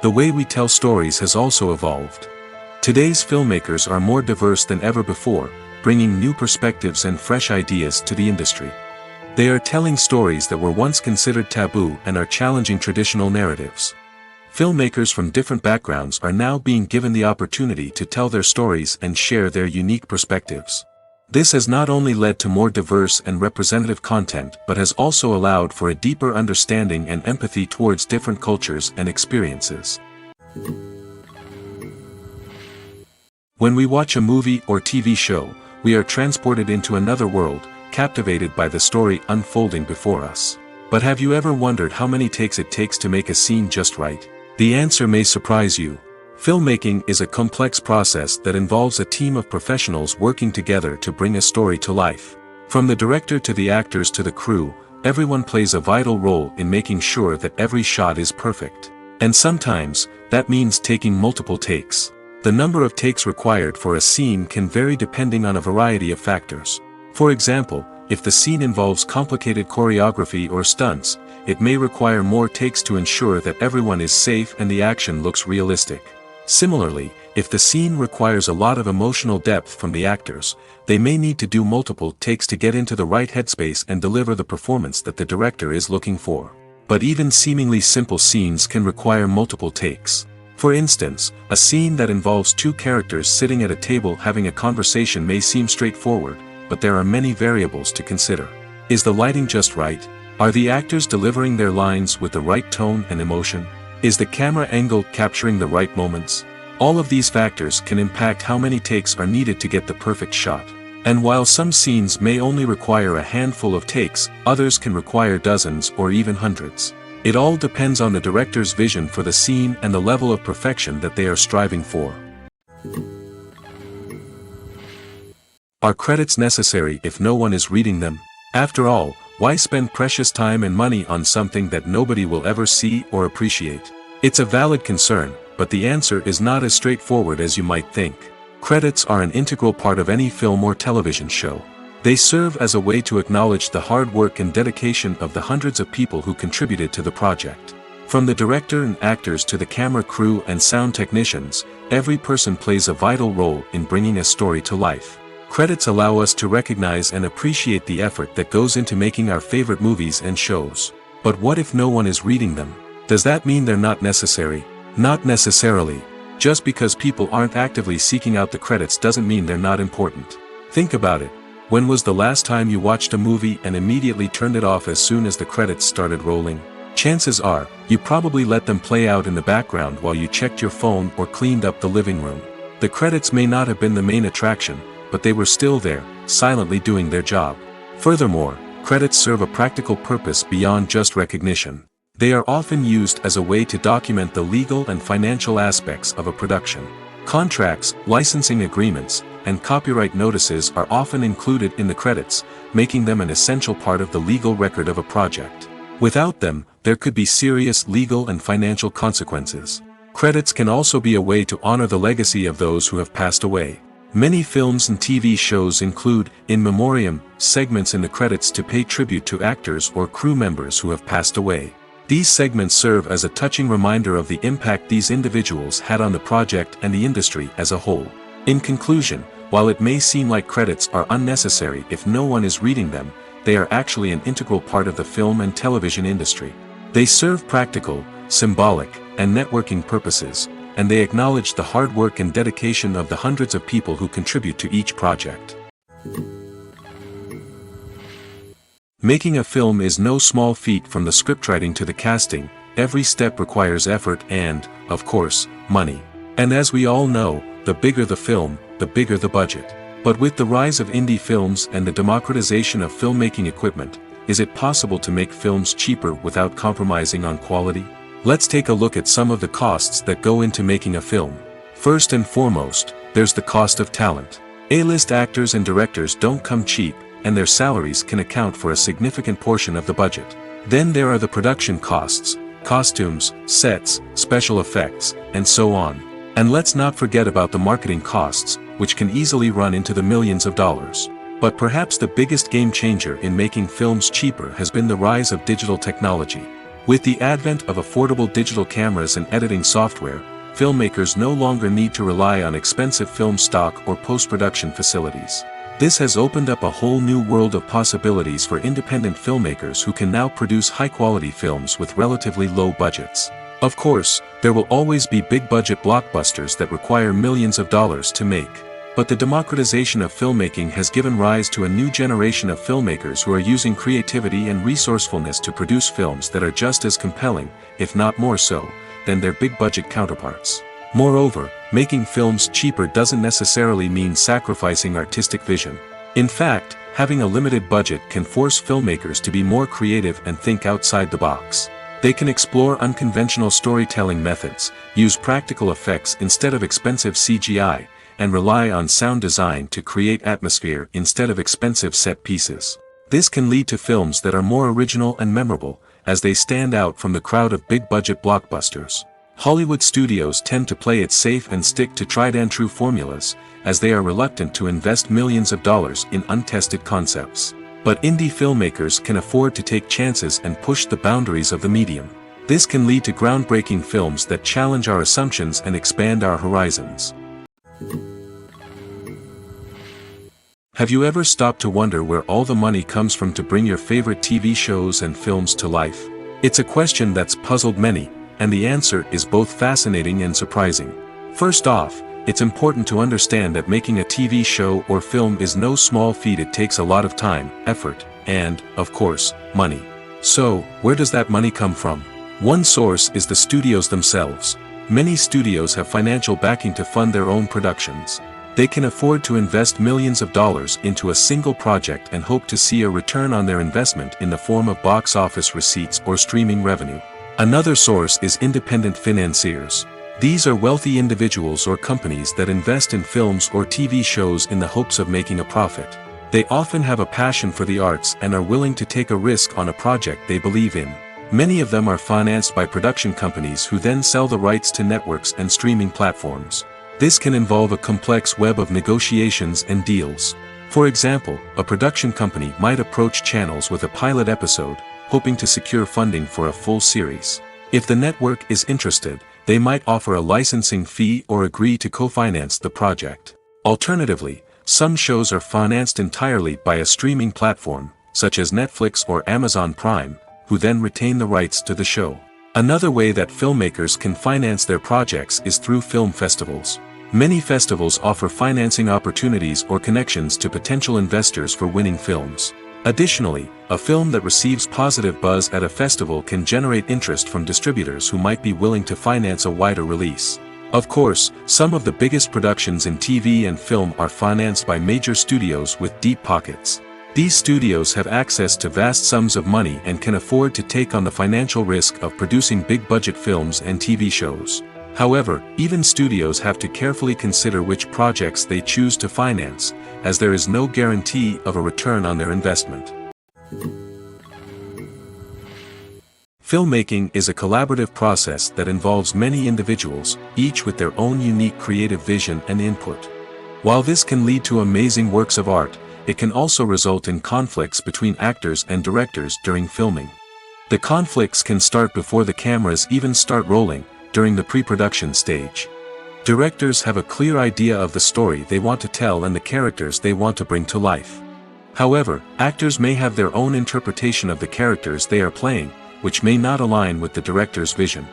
The way we tell stories has also evolved. Today's filmmakers are more diverse than ever before, bringing new perspectives and fresh ideas to the industry. They are telling stories that were once considered taboo and are challenging traditional narratives. Filmmakers from different backgrounds are now being given the opportunity to tell their stories and share their unique perspectives. This has not only led to more diverse and representative content but has also allowed for a deeper understanding and empathy towards different cultures and experiences. When we watch a movie or TV show, we are transported into another world, captivated by the story unfolding before us. But have you ever wondered how many takes it takes to make a scene just right? The answer may surprise you. Filmmaking is a complex process that involves a team of professionals working together to bring a story to life. From the director to the actors to the crew, everyone plays a vital role in making sure that every shot is perfect. And sometimes, that means taking multiple takes. The number of takes required for a scene can vary depending on a variety of factors. For example, if the scene involves complicated choreography or stunts, it may require more takes to ensure that everyone is safe and the action looks realistic. Similarly, if the scene requires a lot of emotional depth from the actors, they may need to do multiple takes to get into the right headspace and deliver the performance that the director is looking for. But even seemingly simple scenes can require multiple takes. For instance, a scene that involves two characters sitting at a table having a conversation may seem straightforward, but there are many variables to consider. Is the lighting just right? Are the actors delivering their lines with the right tone and emotion? Is the camera angle capturing the right moments? All of these factors can impact how many takes are needed to get the perfect shot. And while some scenes may only require a handful of takes, others can require dozens or even hundreds. It all depends on the director's vision for the scene and the level of perfection that they are striving for. Are credits necessary if no one is reading them? After all, why spend precious time and money on something that nobody will ever see or appreciate? It's a valid concern, but the answer is not as straightforward as you might think. Credits are an integral part of any film or television show. They serve as a way to acknowledge the hard work and dedication of the hundreds of people who contributed to the project. From the director and actors to the camera crew and sound technicians, every person plays a vital role in bringing a story to life. Credits allow us to recognize and appreciate the effort that goes into making our favorite movies and shows. But what if no one is reading them? Does that mean they're not necessary? Not necessarily. Just because people aren't actively seeking out the credits doesn't mean they're not important. Think about it. When was the last time you watched a movie and immediately turned it off as soon as the credits started rolling? Chances are, you probably let them play out in the background while you checked your phone or cleaned up the living room. The credits may not have been the main attraction, but they were still there, silently doing their job. Furthermore, credits serve a practical purpose beyond just recognition. They are often used as a way to document the legal and financial aspects of a production. Contracts, licensing agreements, and copyright notices are often included in the credits, making them an essential part of the legal record of a project. Without them, there could be serious legal and financial consequences. Credits can also be a way to honor the legacy of those who have passed away. Many films and TV shows include, in memoriam, segments in the credits to pay tribute to actors or crew members who have passed away. These segments serve as a touching reminder of the impact these individuals had on the project and the industry as a whole. In conclusion, while it may seem like credits are unnecessary if no one is reading them, they are actually an integral part of the film and television industry. They serve practical, symbolic, and networking purposes, and they acknowledge the hard work and dedication of the hundreds of people who contribute to each project. Making a film is no small feat. From the scriptwriting to the casting, every step requires effort and, of course, money. And as we all know, the bigger the film, the bigger the budget. But with the rise of indie films and the democratization of filmmaking equipment, is it possible to make films cheaper without compromising on quality? Let's take a look at some of the costs that go into making a film. First and foremost, there's the cost of talent. A-list actors and directors don't come cheap, and their salaries can account for a significant portion of the budget. Then there are the production costs, costumes, sets, special effects, and so on. And let's not forget about the marketing costs, which can easily run into the millions of dollars. But perhaps the biggest game changer in making films cheaper has been the rise of digital technology. With the advent of affordable digital cameras and editing software, filmmakers no longer need to rely on expensive film stock or post-production facilities. This has opened up a whole new world of possibilities for independent filmmakers who can now produce high-quality films with relatively low budgets. Of course, there will always be big-budget blockbusters that require millions of dollars to make. But the democratization of filmmaking has given rise to a new generation of filmmakers who are using creativity and resourcefulness to produce films that are just as compelling, if not more so, than their big-budget counterparts. Moreover, making films cheaper doesn't necessarily mean sacrificing artistic vision. In fact, having a limited budget can force filmmakers to be more creative and think outside the box. They can explore unconventional storytelling methods, use practical effects instead of expensive CGI, and rely on sound design to create atmosphere instead of expensive set pieces. This can lead to films that are more original and memorable, as they stand out from the crowd of big-budget blockbusters. Hollywood studios tend to play it safe and stick to tried-and-true formulas, as they are reluctant to invest millions of dollars in untested concepts. But indie filmmakers can afford to take chances and push the boundaries of the medium. This can lead to groundbreaking films that challenge our assumptions and expand our horizons. Have you ever stopped to wonder where all the money comes from to bring your favorite TV shows and films to life? It's a question that's puzzled many, and the answer is both fascinating and surprising. First off, it's important to understand that making a TV show or film is no small feat. It takes a lot of time, effort, and, of course, money. So, where does that money come from? One source is the studios themselves. Many studios have financial backing to fund their own productions. They can afford to invest millions of dollars into a single project and hope to see a return on their investment in the form of box office receipts or streaming revenue. Another source is independent financiers. These are wealthy individuals or companies that invest in films or TV shows in the hopes of making a profit. They often have a passion for the arts and are willing to take a risk on a project they believe in. Many of them are financed by production companies who then sell the rights to networks and streaming platforms. This can involve a complex web of negotiations and deals. For example, a production company might approach channels with a pilot episode, hoping to secure funding for a full series. If the network is interested, they might offer a licensing fee or agree to co-finance the project. Alternatively, some shows are financed entirely by a streaming platform, such as Netflix or Amazon Prime, who then retain the rights to the show. Another way that filmmakers can finance their projects is through film festivals. Many festivals offer financing opportunities or connections to potential investors for winning films. Additionally, a film that receives positive buzz at a festival can generate interest from distributors who might be willing to finance a wider release. Of course, some of the biggest productions in TV and film are financed by major studios with deep pockets. These studios have access to vast sums of money and can afford to take on the financial risk of producing big-budget films and TV shows. However, even studios have to carefully consider which projects they choose to finance, as there is no guarantee of a return on their investment. Filmmaking is a collaborative process that involves many individuals, each with their own unique creative vision and input. While this can lead to amazing works of art, it can also result in conflicts between actors and directors during filming. The conflicts can start before the cameras even start rolling, during the pre-production stage. Directors have a clear idea of the story they want to tell and the characters they want to bring to life. However, actors may have their own interpretation of the characters they are playing, which may not align with the director's vision.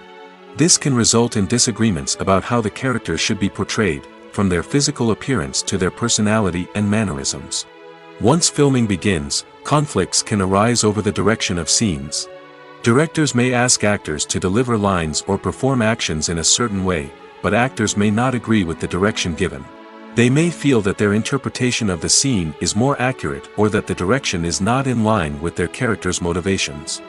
This can result in disagreements about how the characters should be portrayed, from their physical appearance to their personality and mannerisms. Once filming begins, conflicts can arise over the direction of scenes. Directors may ask actors to deliver lines or perform actions in a certain way, but actors may not agree with the direction given. They may feel that their interpretation of the scene is more accurate or that the direction is not in line with their character's motivations.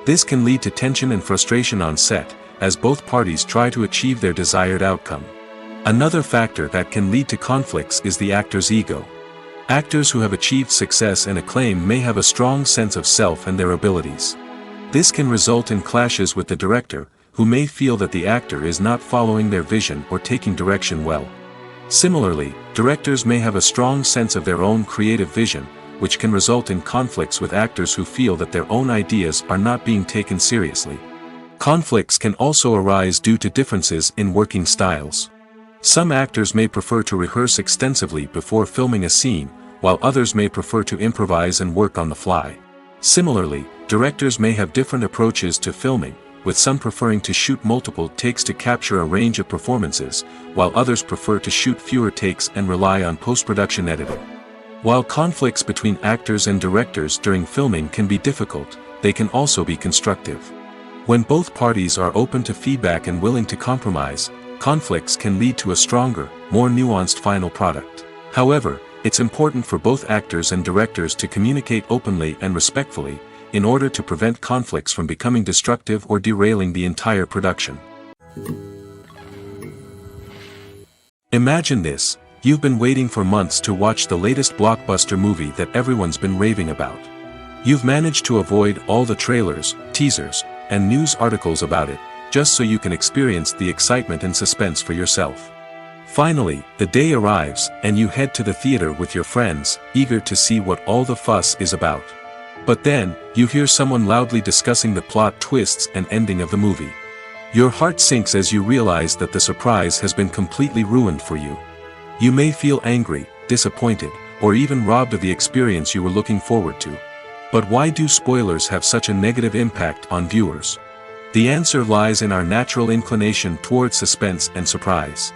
This can lead to tension and frustration on set, as both parties try to achieve their desired outcome. Another factor that can lead to conflicts is the actor's ego. Actors who have achieved success and acclaim may have a strong sense of self and their abilities. This can result in clashes with the director, who may feel that the actor is not following their vision or taking direction well. Similarly, directors may have a strong sense of their own creative vision, which can result in conflicts with actors who feel that their own ideas are not being taken seriously. Conflicts can also arise due to differences in working styles. Some actors may prefer to rehearse extensively before filming a scene, while others may prefer to improvise and work on the fly. Similarly, directors may have different approaches to filming, with some preferring to shoot multiple takes to capture a range of performances, while others prefer to shoot fewer takes and rely on post-production editing. While conflicts between actors and directors during filming can be difficult, they can also be constructive. When both parties are open to feedback and willing to compromise, conflicts can lead to a stronger, more nuanced final product. However, it's important for both actors and directors to communicate openly and respectfully, in order to prevent conflicts from becoming destructive or derailing the entire production. Imagine this: you've been waiting for months to watch the latest blockbuster movie that everyone's been raving about. You've managed to avoid all the trailers, teasers, and news articles about it, just so you can experience the excitement and suspense for yourself. Finally, the day arrives, and you head to the theater with your friends, eager to see what all the fuss is about. But then, you hear someone loudly discussing the plot twists and ending of the movie. Your heart sinks as you realize that the surprise has been completely ruined for you. You may feel angry, disappointed, or even robbed of the experience you were looking forward to. But why do spoilers have such a negative impact on viewers? The answer lies in our natural inclination towards suspense and surprise.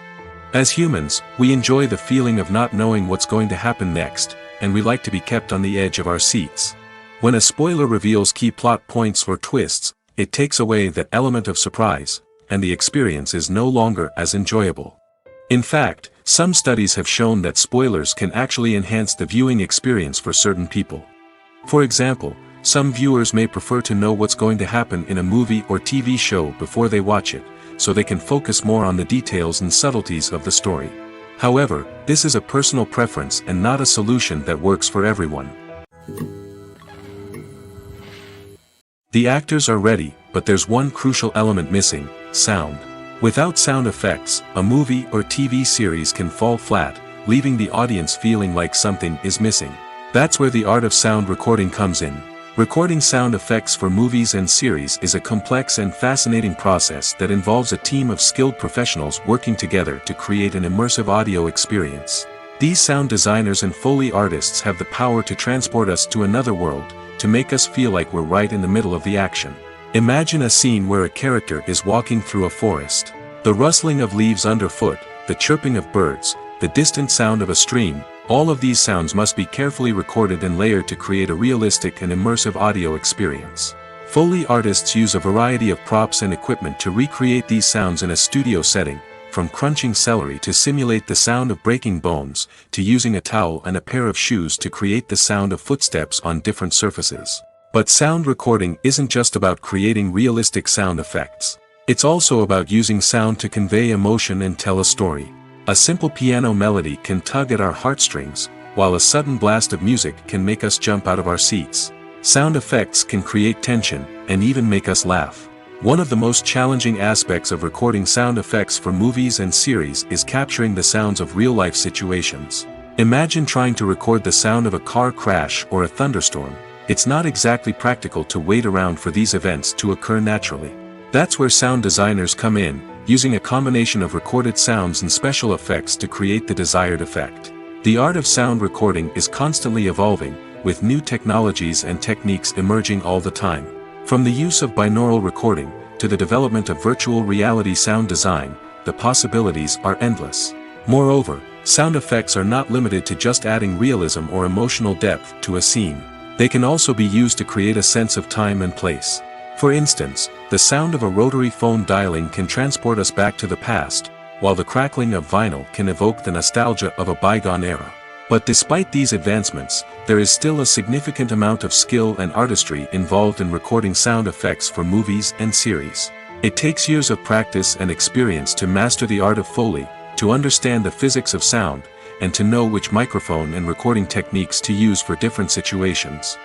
As humans, we enjoy the feeling of not knowing what's going to happen next, and we like to be kept on the edge of our seats. When a spoiler reveals key plot points or twists, it takes away that element of surprise, and the experience is no longer as enjoyable. In fact, some studies have shown that spoilers can actually enhance the viewing experience for certain people. For example, some viewers may prefer to know what's going to happen in a movie or TV show before they watch it, so they can focus more on the details and subtleties of the story. However, this is a personal preference and not a solution that works for everyone. The actors are ready, but there's one crucial element missing: sound. Without sound effects, a movie or TV series can fall flat, leaving the audience feeling like something is missing. That's where the art of sound recording comes in. Recording sound effects for movies and series is a complex and fascinating process that involves a team of skilled professionals working together to create an immersive audio experience. These sound designers and Foley artists have the power to transport us to another world, to make us feel like we're right in the middle of the action. Imagine a scene where a character is walking through a forest. The rustling of leaves underfoot, the chirping of birds, the distant sound of a stream, all of these sounds must be carefully recorded and layered to create a realistic and immersive audio experience. Foley artists use a variety of props and equipment to recreate these sounds in a studio setting, from crunching celery to simulate the sound of breaking bones, to using a towel and a pair of shoes to create the sound of footsteps on different surfaces. But sound recording isn't just about creating realistic sound effects. It's also about using sound to convey emotion and tell a story. A simple piano melody can tug at our heartstrings, while a sudden blast of music can make us jump out of our seats. Sound effects can create tension, and even make us laugh. One of the most challenging aspects of recording sound effects for movies and series is capturing the sounds of real-life situations. Imagine trying to record the sound of a car crash or a thunderstorm. It's not exactly practical to wait around for these events to occur naturally. That's where sound designers come in, using a combination of recorded sounds and special effects to create the desired effect. The art of sound recording is constantly evolving, with new technologies and techniques emerging all the time. From the use of binaural recording, to the development of virtual reality sound design, the possibilities are endless. Moreover, sound effects are not limited to just adding realism or emotional depth to a scene. They can also be used to create a sense of time and place. For instance, the sound of a rotary phone dialing can transport us back to the past, while the crackling of vinyl can evoke the nostalgia of a bygone era. But despite these advancements, there is still a significant amount of skill and artistry involved in recording sound effects for movies and series. It takes years of practice and experience to master the art of Foley, to understand the physics of sound, and to know which microphone and recording techniques to use for different situations.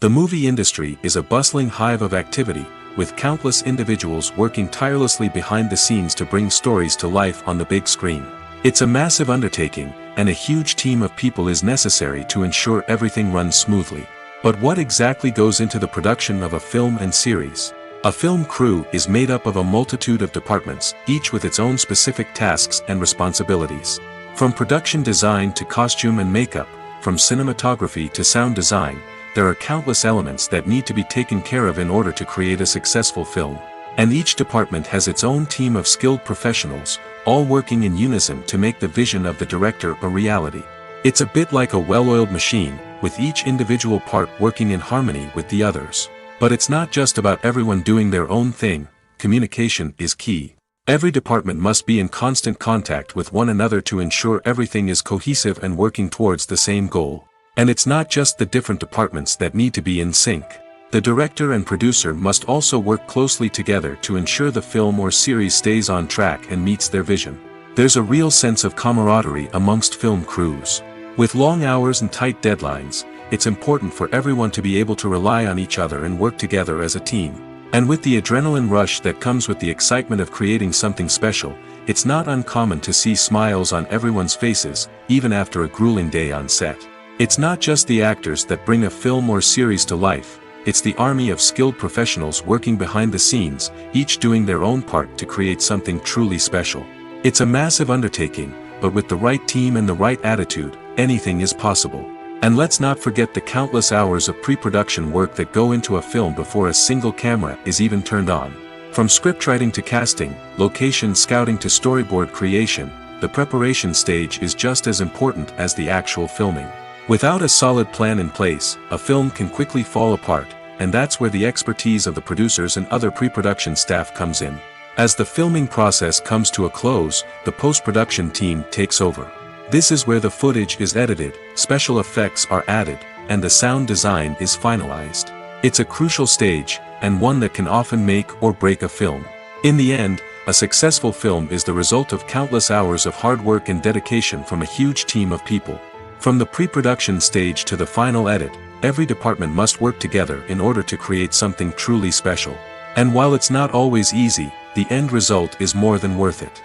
The movie industry is a bustling hive of activity, with countless individuals working tirelessly behind the scenes to bring stories to life on the big screen. It's a massive undertaking, and a huge team of people is necessary to ensure everything runs smoothly. But what exactly goes into the production of a film and series? A film crew is made up of a multitude of departments, each with its own specific tasks and responsibilities. From production design to costume and makeup, from cinematography to sound design, there are countless elements that need to be taken care of in order to create a successful film. And each department has its own team of skilled professionals, all working in unison to make the vision of the director a reality. It's a bit like a well-oiled machine, with each individual part working in harmony with the others. But it's not just about everyone doing their own thing. Communication is key. Every department must be in constant contact with one another to ensure everything is cohesive and working towards the same goal. And it's not just the different departments that need to be in sync. The director and producer must also work closely together to ensure the film or series stays on track and meets their vision. There's a real sense of camaraderie amongst film crews. With long hours and tight deadlines, it's important for everyone to be able to rely on each other and work together as a team. And with the adrenaline rush that comes with the excitement of creating something special, it's not uncommon to see smiles on everyone's faces, even after a grueling day on set. It's not just the actors that bring a film or series to life, it's the army of skilled professionals working behind the scenes, each doing their own part to create something truly special. It's a massive undertaking, but with the right team and the right attitude, anything is possible. And let's not forget the countless hours of pre-production work that go into a film before a single camera is even turned on. From scriptwriting to casting, location scouting to storyboard creation, the preparation stage is just as important as the actual filming. Without a solid plan in place, a film can quickly fall apart, and that's where the expertise of the producers and other pre-production staff comes in. As the filming process comes to a close, the post-production team takes over. This is where the footage is edited, special effects are added, and the sound design is finalized. It's a crucial stage, and one that can often make or break a film. In the end, a successful film is the result of countless hours of hard work and dedication from a huge team of people. From the pre-production stage to the final edit, every department must work together in order to create something truly special. And while it's not always easy, the end result is more than worth it.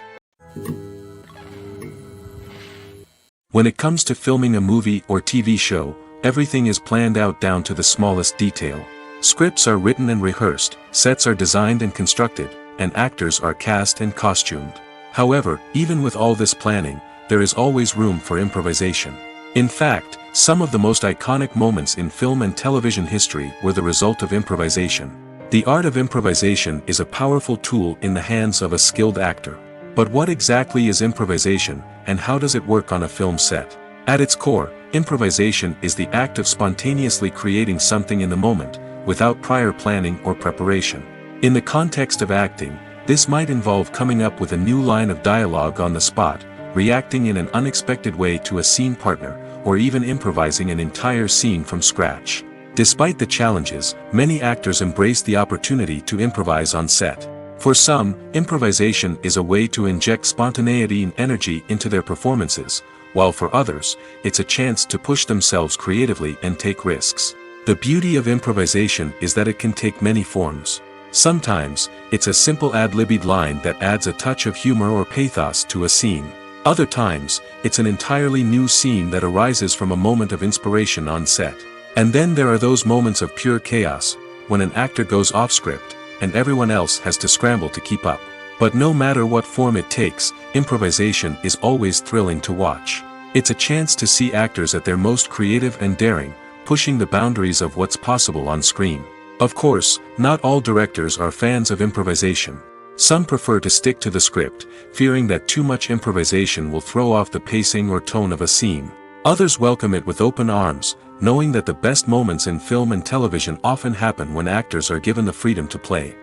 When it comes to filming a movie or TV show, everything is planned out down to the smallest detail. Scripts are written and rehearsed, sets are designed and constructed, and actors are cast and costumed. However, even with all this planning, there is always room for improvisation. In fact, some of the most iconic moments in film and television history were the result of improvisation. The art of improvisation is a powerful tool in the hands of a skilled actor. But what exactly is improvisation, and how does it work on a film set? At its core, improvisation is the act of spontaneously creating something in the moment, without prior planning or preparation. In the context of acting, this might involve coming up with a new line of dialogue on the spot, reacting in an unexpected way to a scene partner, or even improvising an entire scene from scratch. Despite the challenges, many actors embrace the opportunity to improvise on set. For some, improvisation is a way to inject spontaneity and energy into their performances, while for others, it's a chance to push themselves creatively and take risks. The beauty of improvisation is that it can take many forms. Sometimes, it's a simple ad-libbed line that adds a touch of humor or pathos to a scene. Other times, it's an entirely new scene that arises from a moment of inspiration on set. And then there are those moments of pure chaos, when an actor goes off script, and everyone else has to scramble to keep up. But no matter what form it takes, improvisation is always thrilling to watch. It's a chance to see actors at their most creative and daring, pushing the boundaries of what's possible on screen. Of course, not all directors are fans of improvisation. Some prefer to stick to the script, fearing that too much improvisation will throw off the pacing or tone of a scene. Others welcome it with open arms, knowing that the best moments in film and television often happen when actors are given the freedom to play.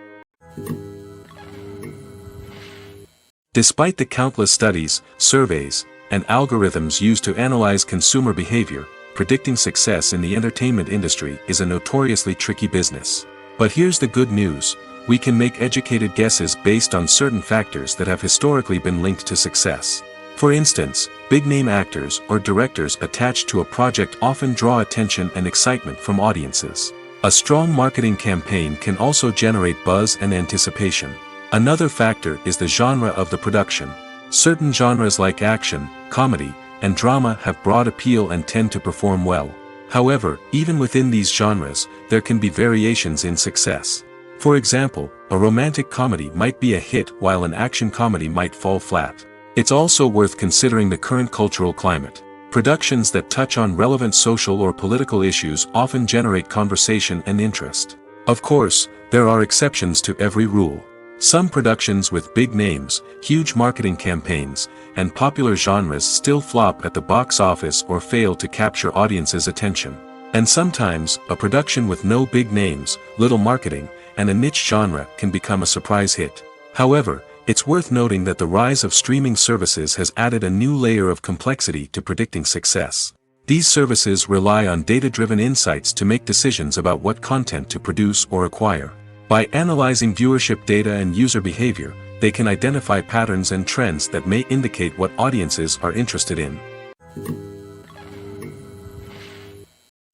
Despite the countless studies, surveys, and algorithms used to analyze consumer behavior, predicting success in the entertainment industry is a notoriously tricky business. But here's the good news: we can make educated guesses based on certain factors that have historically been linked to success. For instance, big-name actors or directors attached to a project often draw attention and excitement from audiences. A strong marketing campaign can also generate buzz and anticipation. Another factor is the genre of the production. Certain genres like action, comedy, and drama have broad appeal and tend to perform well. However, even within these genres, there can be variations in success. For example, a romantic comedy might be a hit while an action comedy might fall flat. It's also worth considering the current cultural climate. Productions that touch on relevant social or political issues often generate conversation and interest. Of course, there are exceptions to every rule. Some productions with big names, huge marketing campaigns, and popular genres still flop at the box office or fail to capture audiences' attention. And sometimes, a production with no big names, little marketing, and a niche genre can become a surprise hit. However, it's worth noting that the rise of streaming services has added a new layer of complexity to predicting success. These services rely on data-driven insights to make decisions about what content to produce or acquire. By analyzing viewership data and user behavior, they can identify patterns and trends that may indicate what audiences are interested in.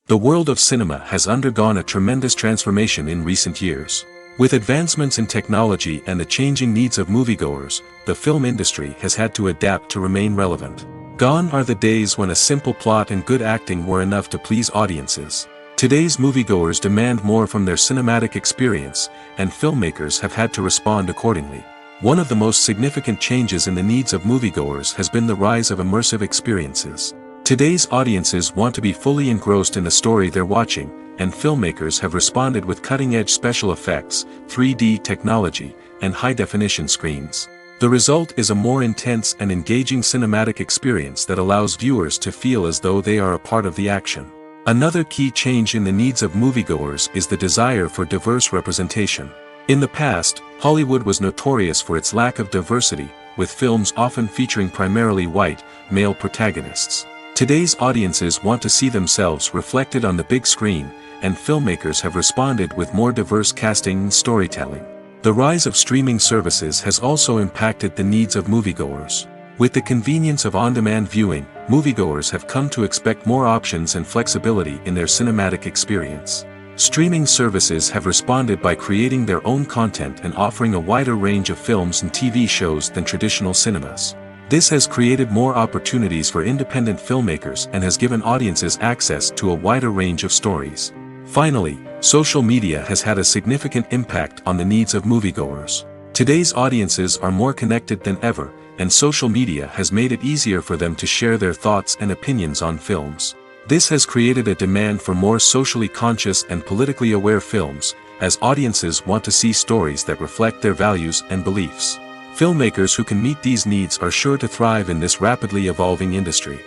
The world of cinema has undergone a tremendous transformation in recent years. With advancements in technology and the changing needs of moviegoers, the film industry has had to adapt to remain relevant. Gone are the days when a simple plot and good acting were enough to please audiences. Today's moviegoers demand more from their cinematic experience, and filmmakers have had to respond accordingly. One of the most significant changes in the needs of moviegoers has been the rise of immersive experiences. Today's audiences want to be fully engrossed in the story they're watching, and filmmakers have responded with cutting-edge special effects, 3D technology, and high-definition screens. The result is a more intense and engaging cinematic experience that allows viewers to feel as though they are a part of the action. Another key change in the needs of moviegoers is the desire for diverse representation. In the past, Hollywood was notorious for its lack of diversity, with films often featuring primarily white, male protagonists. Today's audiences want to see themselves reflected on the big screen, and filmmakers have responded with more diverse casting and storytelling. The rise of streaming services has also impacted the needs of moviegoers. With the convenience of on-demand viewing, moviegoers have come to expect more options and flexibility in their cinematic experience. Streaming services have responded by creating their own content and offering a wider range of films and TV shows than traditional cinemas. This has created more opportunities for independent filmmakers and has given audiences access to a wider range of stories. Finally, social media has had a significant impact on the needs of moviegoers. Today's audiences are more connected than ever, and social media has made it easier for them to share their thoughts and opinions on films. This has created a demand for more socially conscious and politically aware films, as audiences want to see stories that reflect their values and beliefs. Filmmakers who can meet these needs are sure to thrive in this rapidly evolving industry.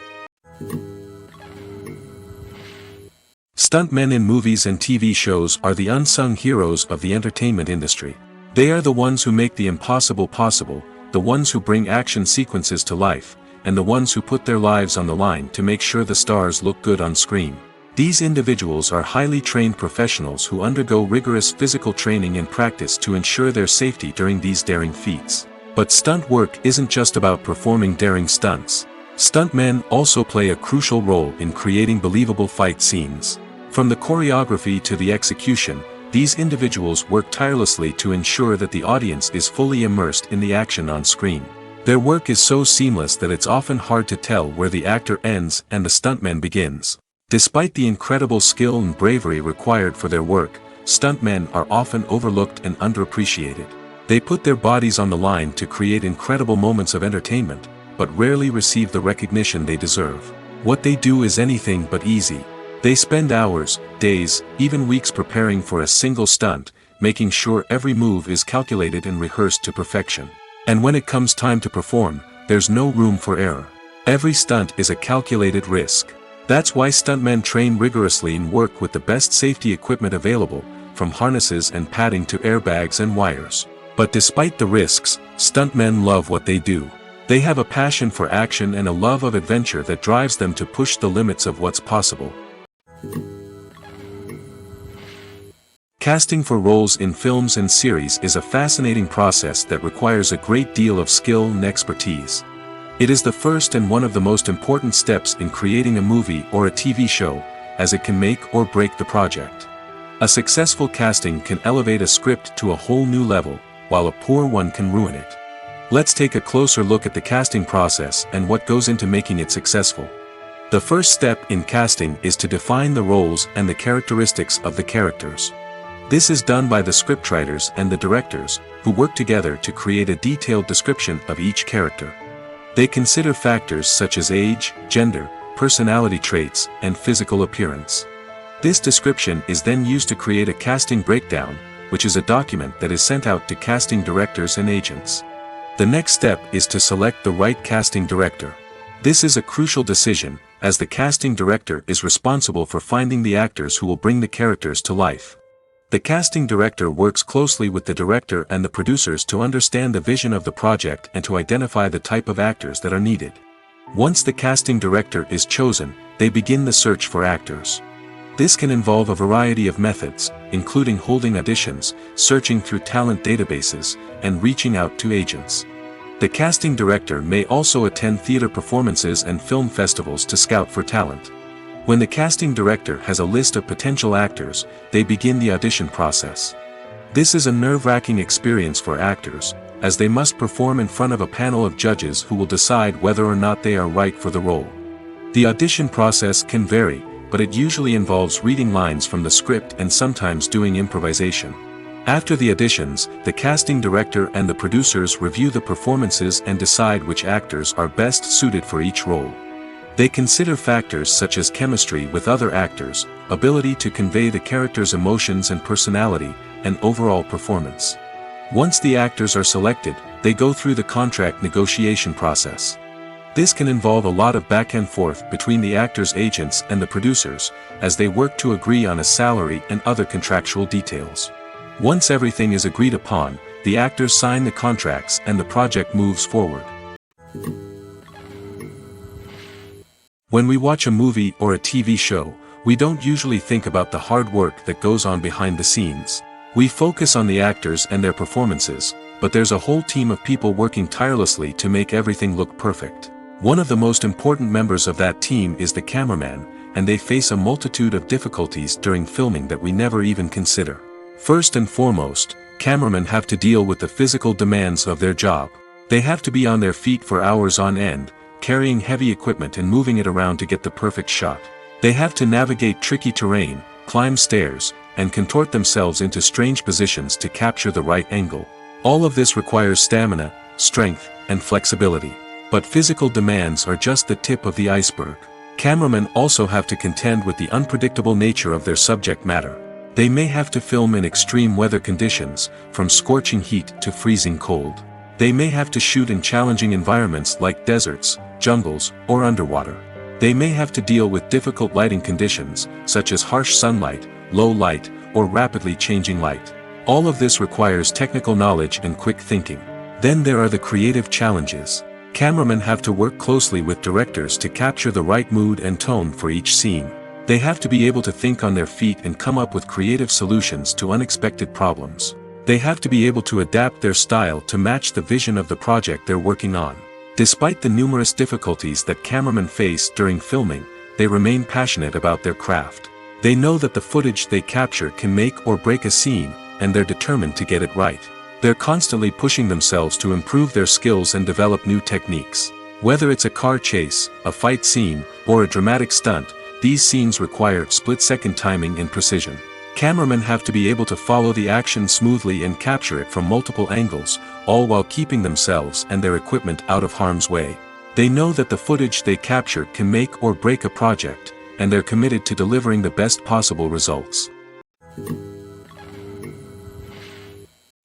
Stuntmen in movies and TV shows are the unsung heroes of the entertainment industry. They are the ones who make the impossible possible, the ones who bring action sequences to life, and the ones who put their lives on the line to make sure the stars look good on screen. These individuals are highly trained professionals who undergo rigorous physical training and practice to ensure their safety during these daring feats. But stunt work isn't just about performing daring stunts. Stuntmen also play a crucial role in creating believable fight scenes. From the choreography to the execution, these individuals work tirelessly to ensure that the audience is fully immersed in the action on screen. Their work is so seamless that it's often hard to tell where the actor ends and the stuntman begins. Despite the incredible skill and bravery required for their work, stuntmen are often overlooked and underappreciated. They put their bodies on the line to create incredible moments of entertainment, but rarely receive the recognition they deserve. What they do is anything but easy. They spend hours, days, even weeks preparing for a single stunt, making sure every move is calculated and rehearsed to perfection. And when it comes time to perform, there's no room for error. Every stunt is a calculated risk. That's why stuntmen train rigorously and work with the best safety equipment available, from harnesses and padding to airbags and wires. But despite the risks, stuntmen love what they do. They have a passion for action and a love of adventure that drives them to push the limits of what's possible. Casting for roles in films and series is a fascinating process that requires a great deal of skill and expertise. It is the first and one of the most important steps in creating a movie or a TV show, as it can make or break the project. A successful casting can elevate a script to a whole new level, while a poor one can ruin it. Let's take a closer look at the casting process and what goes into making it successful. The first step in casting is to define the roles and the characteristics of the characters. This is done by the scriptwriters and the directors, who work together to create a detailed description of each character. They consider factors such as age, gender, personality traits, and physical appearance. This description is then used to create a casting breakdown, which is a document that is sent out to casting directors and agents. The next step is to select the right casting director. This is a crucial decision, as the casting director is responsible for finding the actors who will bring the characters to life. The casting director works closely with the director and the producers to understand the vision of the project and to identify the type of actors that are needed. Once the casting director is chosen, they begin the search for actors. This can involve a variety of methods, including holding auditions, searching through talent databases, and reaching out to agents. The casting director may also attend theater performances and film festivals to scout for talent. When the casting director has a list of potential actors, they begin the audition process. This is a nerve-wracking experience for actors, as they must perform in front of a panel of judges who will decide whether or not they are right for the role. The audition process can vary, but it usually involves reading lines from the script and sometimes doing improvisation. After the auditions, the casting director and the producers review the performances and decide which actors are best suited for each role. They consider factors such as chemistry with other actors, ability to convey the character's emotions and personality, and overall performance. Once the actors are selected, they go through the contract negotiation process. This can involve a lot of back and forth between the actors' agents and the producers, as they work to agree on a salary and other contractual details. Once everything is agreed upon, the actors sign the contracts and the project moves forward. When we watch a movie or a TV show, we don't usually think about the hard work that goes on behind the scenes. We focus on the actors and their performances, but there's a whole team of people working tirelessly to make everything look perfect. One of the most important members of that team is the cameraman, and they face a multitude of difficulties during filming that we never even consider. First and foremost, cameramen have to deal with the physical demands of their job. They have to be on their feet for hours on end, carrying heavy equipment and moving it around to get the perfect shot. They have to navigate tricky terrain, climb stairs, and contort themselves into strange positions to capture the right angle. All of this requires stamina, strength, and flexibility. But physical demands are just the tip of the iceberg. Cameramen also have to contend with the unpredictable nature of their subject matter. They may have to film in extreme weather conditions, from scorching heat to freezing cold. They may have to shoot in challenging environments like deserts, jungles, or underwater. They may have to deal with difficult lighting conditions, such as harsh sunlight, low light, or rapidly changing light. All of this requires technical knowledge and quick thinking. Then there are the creative challenges. Cameramen have to work closely with directors to capture the right mood and tone for each scene. They have to be able to think on their feet and come up with creative solutions to unexpected problems. They have to be able to adapt their style to match the vision of the project they're working on. Despite the numerous difficulties that cameramen face during filming, they remain passionate about their craft. They know that the footage they capture can make or break a scene, and they're determined to get it right. They're constantly pushing themselves to improve their skills and develop new techniques. Whether it's a car chase, a fight scene, or a dramatic stunt, these scenes require split-second timing and precision. Cameramen have to be able to follow the action smoothly and capture it from multiple angles, all while keeping themselves and their equipment out of harm's way. They know that the footage they capture can make or break a project, and they're committed to delivering the best possible results.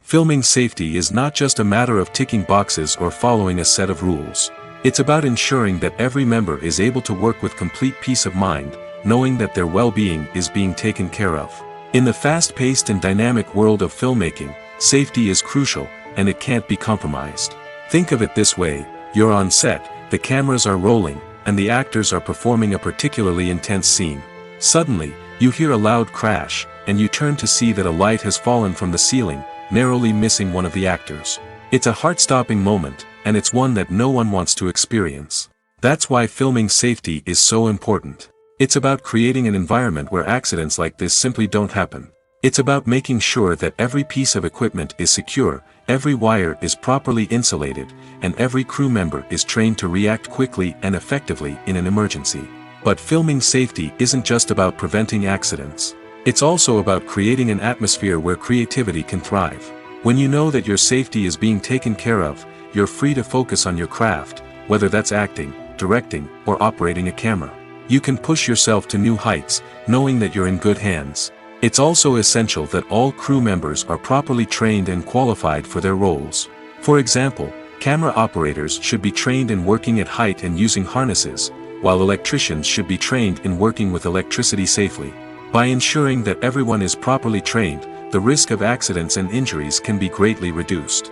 Filming safety is not just a matter of ticking boxes or following a set of rules. It's about ensuring that every member is able to work with complete peace of mind, knowing that their well-being is being taken care of. In the fast-paced and dynamic world of filmmaking, safety is crucial, and it can't be compromised. Think of it this way: you're on set, the cameras are rolling, and the actors are performing a particularly intense scene. Suddenly, you hear a loud crash, and you turn to see that a light has fallen from the ceiling, narrowly missing one of the actors. It's a heart-stopping moment, and it's one that no one wants to experience. That's why filming safety is so important. It's about creating an environment where accidents like this simply don't happen. It's about making sure that every piece of equipment is secure, every wire is properly insulated, and every crew member is trained to react quickly and effectively in an emergency. But filming safety isn't just about preventing accidents. It's also about creating an atmosphere where creativity can thrive. When you know that your safety is being taken care of, you're free to focus on your craft, whether that's acting, directing, or operating a camera. You can push yourself to new heights, knowing that you're in good hands. It's also essential that all crew members are properly trained and qualified for their roles. For example, camera operators should be trained in working at height and using harnesses, while electricians should be trained in working with electricity safely. By ensuring that everyone is properly trained, the risk of accidents and injuries can be greatly reduced.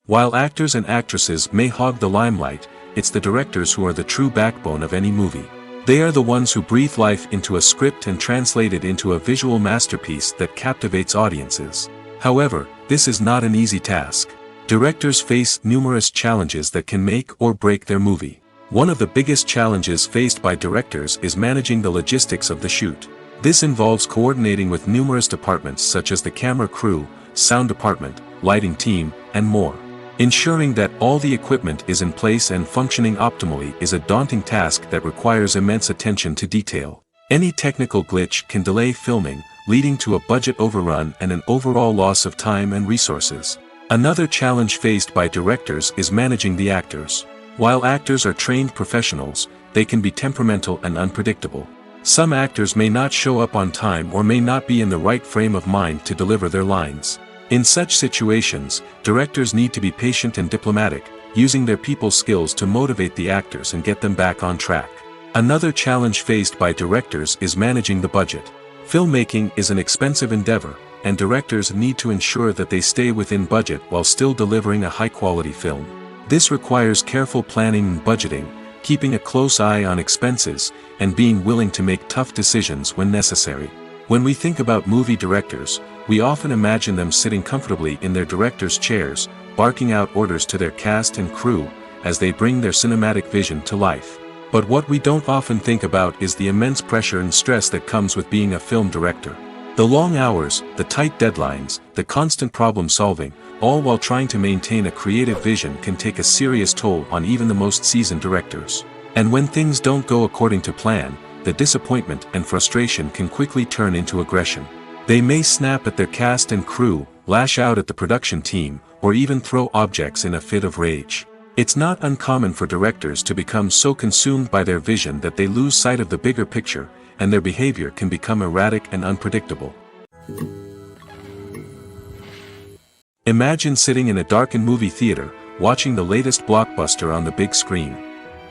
While actors and actresses may hog the limelight, it's the directors who are the true backbone of any movie. They are the ones who breathe life into a script and translate it into a visual masterpiece that captivates audiences. However, this is not an easy task. Directors face numerous challenges that can make or break their movie. One of the biggest challenges faced by directors is managing the logistics of the shoot. This involves coordinating with numerous departments such as the camera crew, sound department, lighting team, and more. Ensuring that all the equipment is in place and functioning optimally is a daunting task that requires immense attention to detail. Any technical glitch can delay filming, leading to a budget overrun and an overall loss of time and resources. Another challenge faced by directors is managing the actors. While actors are trained professionals, they can be temperamental and unpredictable. Some actors may not show up on time or may not be in the right frame of mind to deliver their lines. In such situations, directors need to be patient and diplomatic, using their people skills to motivate the actors and get them back on track. Another challenge faced by directors is managing the budget. Filmmaking is an expensive endeavor, and directors need to ensure that they stay within budget while still delivering a high-quality film. This requires careful planning and budgeting, keeping a close eye on expenses, and being willing to make tough decisions when necessary. When we think about movie directors, we often imagine them sitting comfortably in their director's chairs, barking out orders to their cast and crew, as they bring their cinematic vision to life. But what we don't often think about is the immense pressure and stress that comes with being a film director. The long hours, the tight deadlines, the constant problem solving, all while trying to maintain a creative vision can take a serious toll on even the most seasoned directors. And when things don't go according to plan, the disappointment and frustration can quickly turn into aggression. They may snap at their cast and crew, lash out at the production team, or even throw objects in a fit of rage. It's not uncommon for directors to become so consumed by their vision that they lose sight of the bigger picture, and their behavior can become erratic and unpredictable. Imagine sitting in a darkened movie theater, watching the latest blockbuster on the big screen.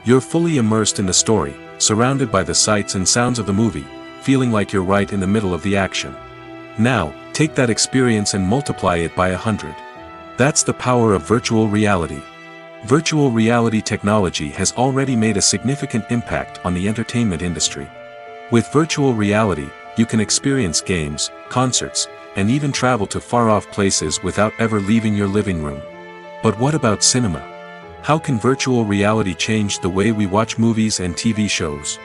You're fully immersed in the story, surrounded by the sights and sounds of the movie, feeling like you're right in the middle of the action. Now, take that experience and multiply it by 100. That's the power of virtual reality. Virtual reality technology has already made a significant impact on the entertainment industry. With virtual reality, you can experience games, concerts, and even travel to far-off places without ever leaving your living room. But what about cinema? How can virtual reality change the way we watch movies and TV shows?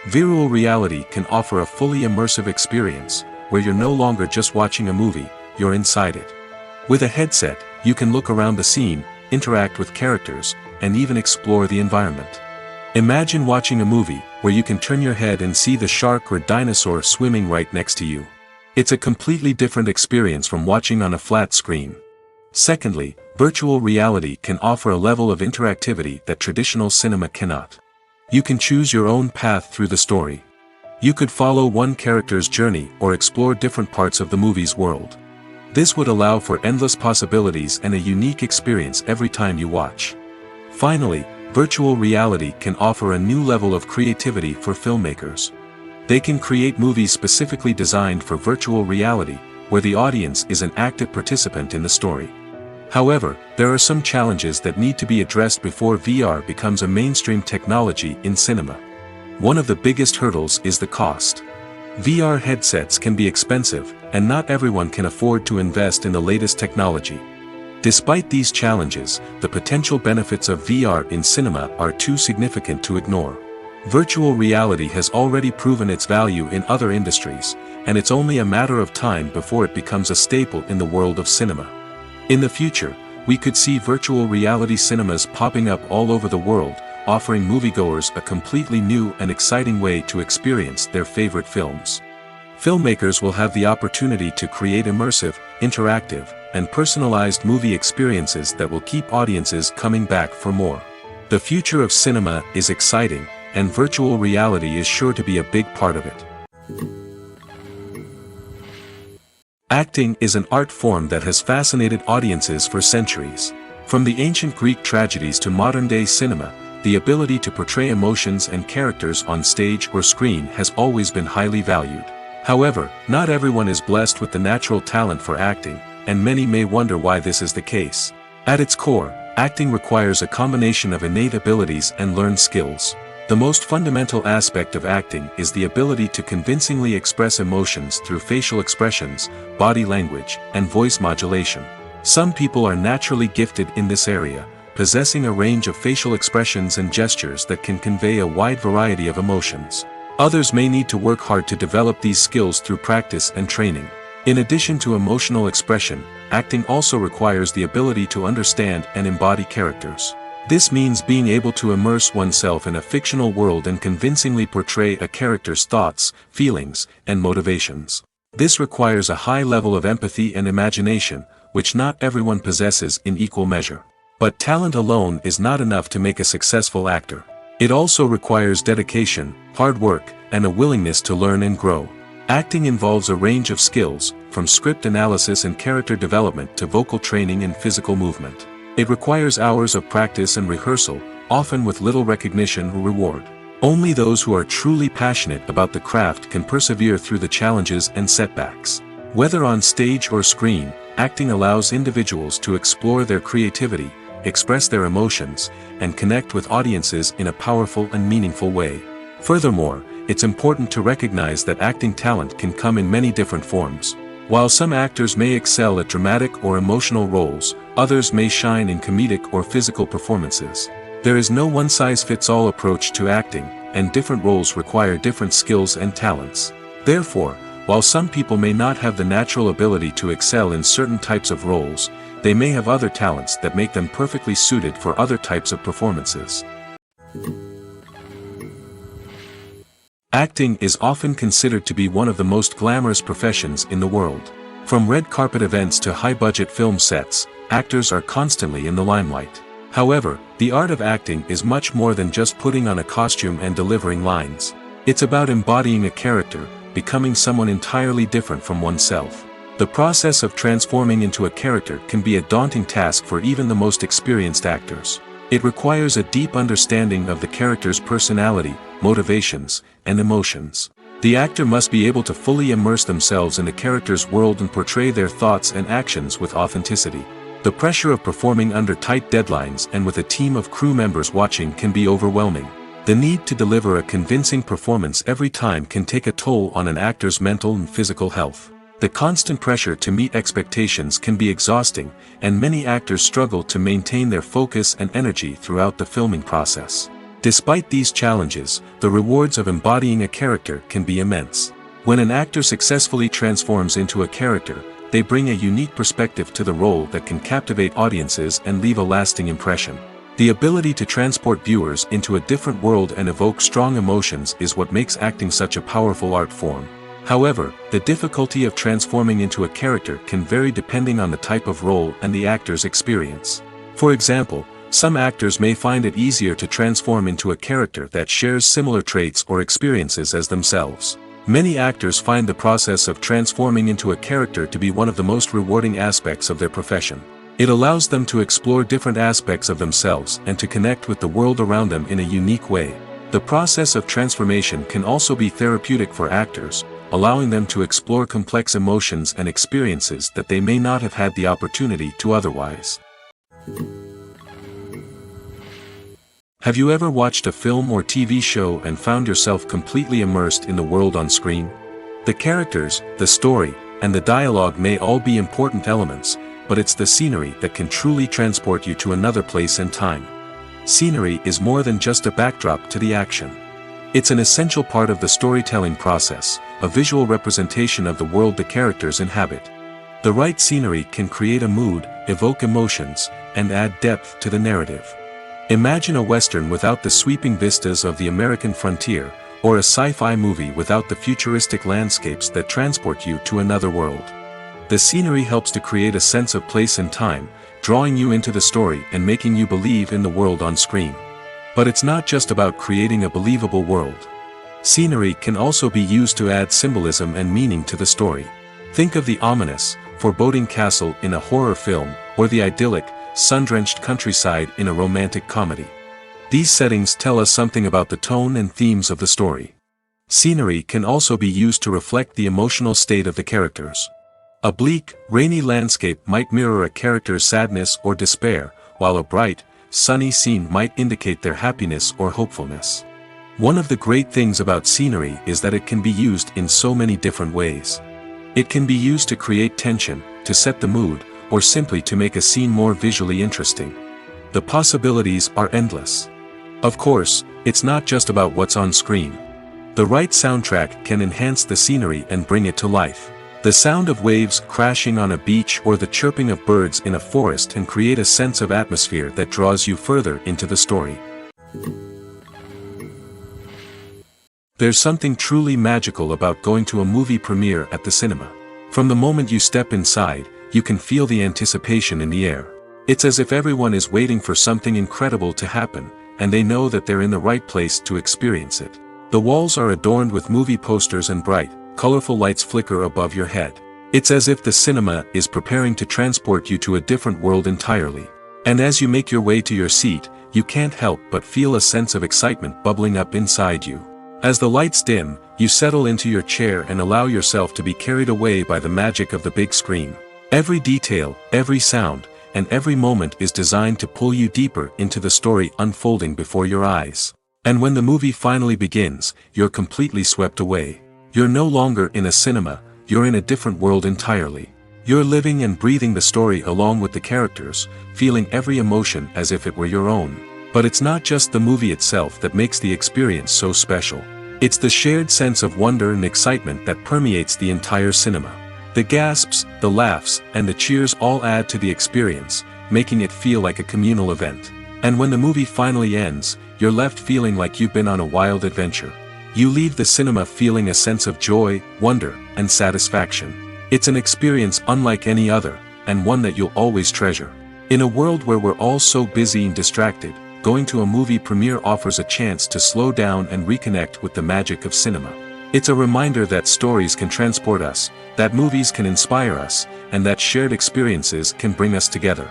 Virtual reality can offer a fully immersive experience, where you're no longer just watching a movie, you're inside it. With a headset, you can look around the scene, interact with characters, and even explore the environment. Imagine watching a movie, where you can turn your head and see the shark or dinosaur swimming right next to you. It's a completely different experience from watching on a flat screen. Secondly, virtual reality can offer a level of interactivity that traditional cinema cannot. You can choose your own path through the story. You could follow one character's journey or explore different parts of the movie's world. This would allow for endless possibilities and a unique experience every time you watch. Finally, virtual reality can offer a new level of creativity for filmmakers. They can create movies specifically designed for virtual reality, where the audience is an active participant in the story. However, there are some challenges that need to be addressed before VR becomes a mainstream technology in cinema. One of the biggest hurdles is the cost. VR headsets can be expensive, and not everyone can afford to invest in the latest technology. Despite these challenges, the potential benefits of VR in cinema are too significant to ignore. Virtual reality has already proven its value in other industries, and it's only a matter of time before it becomes a staple in the world of cinema. In the future, we could see virtual reality cinemas popping up all over the world, offering moviegoers a completely new and exciting way to experience their favorite films. Filmmakers will have the opportunity to create immersive, interactive, and personalized movie experiences that will keep audiences coming back for more. The future of cinema is exciting, and virtual reality is sure to be a big part of it. Acting is an art form that has fascinated audiences for centuries. From the ancient Greek tragedies to modern-day cinema, the ability to portray emotions and characters on stage or screen has always been highly valued. However, not everyone is blessed with the natural talent for acting, and many may wonder why this is the case. At its core, acting requires a combination of innate abilities and learned skills. The most fundamental aspect of acting is the ability to convincingly express emotions through facial expressions, body language, and voice modulation. Some people are naturally gifted in this area, possessing a range of facial expressions and gestures that can convey a wide variety of emotions. Others may need to work hard to develop these skills through practice and training. In addition to emotional expression, acting also requires the ability to understand and embody characters. This means being able to immerse oneself in a fictional world and convincingly portray a character's thoughts, feelings, and motivations. This requires a high level of empathy and imagination, which not everyone possesses in equal measure. But talent alone is not enough to make a successful actor. It also requires dedication, hard work, and a willingness to learn and grow. Acting involves a range of skills, from script analysis and character development to vocal training and physical movement. It requires hours of practice and rehearsal, often with little recognition or reward. Only those who are truly passionate about the craft can persevere through the challenges and setbacks. Whether on stage or screen, acting allows individuals to explore their creativity, express their emotions, and connect with audiences in a powerful and meaningful way. Furthermore, it's important to recognize that acting talent can come in many different forms. While some actors may excel at dramatic or emotional roles, others may shine in comedic or physical performances. There is no one-size-fits-all approach to acting, and different roles require different skills and talents. Therefore, while some people may not have the natural ability to excel in certain types of roles, they may have other talents that make them perfectly suited for other types of performances. Acting is often considered to be one of the most glamorous professions in the world. From red carpet events to high-budget film sets, actors are constantly in the limelight. However, the art of acting is much more than just putting on a costume and delivering lines. It's about embodying a character, becoming someone entirely different from oneself. The process of transforming into a character can be a daunting task for even the most experienced actors. It requires a deep understanding of the character's personality, motivations, and emotions. The actor must be able to fully immerse themselves in the character's world and portray their thoughts and actions with authenticity. The pressure of performing under tight deadlines and with a team of crew members watching can be overwhelming. The need to deliver a convincing performance every time can take a toll on an actor's mental and physical health. The constant pressure to meet expectations can be exhausting, and many actors struggle to maintain their focus and energy throughout the filming process. Despite these challenges, the rewards of embodying a character can be immense. When an actor successfully transforms into a character, they bring a unique perspective to the role that can captivate audiences and leave a lasting impression. The ability to transport viewers into a different world and evoke strong emotions is what makes acting such a powerful art form. However, the difficulty of transforming into a character can vary depending on the type of role and the actor's experience. For example, some actors may find it easier to transform into a character that shares similar traits or experiences as themselves. Many actors find the process of transforming into a character to be one of the most rewarding aspects of their profession. It allows them to explore different aspects of themselves and to connect with the world around them in a unique way. The process of transformation can also be therapeutic for actors, allowing them to explore complex emotions and experiences that they may not have had the opportunity to otherwise. Have you ever watched a film or TV show and found yourself completely immersed in the world on screen? The characters, the story, and the dialogue may all be important elements, but it's the scenery that can truly transport you to another place and time. Scenery is more than just a backdrop to the action. It's an essential part of the storytelling process, a visual representation of the world the characters inhabit. The right scenery can create a mood, evoke emotions, and add depth to the narrative. Imagine a Western without the sweeping vistas of the American frontier, or a sci-fi movie without the futuristic landscapes that transport you to another world. The scenery helps to create a sense of place and time, drawing you into the story and making you believe in the world on screen. But it's not just about creating a believable world. Scenery can also be used to add symbolism and meaning to the story. Think of the ominous, foreboding castle in a horror film, or the idyllic, sun-drenched countryside in a romantic comedy. These settings tell us something about the tone and themes of the story. Scenery can also be used to reflect the emotional state of the characters. A bleak, rainy landscape might mirror a character's sadness or despair, while a bright, sunny scene might indicate their happiness or hopefulness. One of the great things about scenery is that it can be used in so many different ways. It can be used to create tension, to set the mood, or simply to make a scene more visually interesting. The possibilities are endless. Of course, it's not just about what's on screen. The right soundtrack can enhance the scenery and bring it to life. The sound of waves crashing on a beach or the chirping of birds in a forest can create a sense of atmosphere that draws you further into the story. There's something truly magical about going to a movie premiere at the cinema. From the moment you step inside, you can feel the anticipation in the air. It's as if everyone is waiting for something incredible to happen, and they know that they're in the right place to experience it. The walls are adorned with movie posters and bright, colorful lights flicker above your head. It's as if the cinema is preparing to transport you to a different world entirely. And as you make your way to your seat, you can't help but feel a sense of excitement bubbling up inside you. As the lights dim, you settle into your chair and allow yourself to be carried away by the magic of the big screen. Every detail, every sound, and every moment is designed to pull you deeper into the story unfolding before your eyes. And when the movie finally begins, you're completely swept away. You're no longer in a cinema, you're in a different world entirely. You're living and breathing the story along with the characters, feeling every emotion as if it were your own. But it's not just the movie itself that makes the experience so special. It's the shared sense of wonder and excitement that permeates the entire cinema. The gasps, the laughs, and the cheers all add to the experience, making it feel like a communal event. And when the movie finally ends, you're left feeling like you've been on a wild adventure. You leave the cinema feeling a sense of joy, wonder, and satisfaction. It's an experience unlike any other, and one that you'll always treasure. In a world where we're all so busy and distracted, going to a movie premiere offers a chance to slow down and reconnect with the magic of cinema. It's a reminder that stories can transport us, that movies can inspire us, and that shared experiences can bring us together.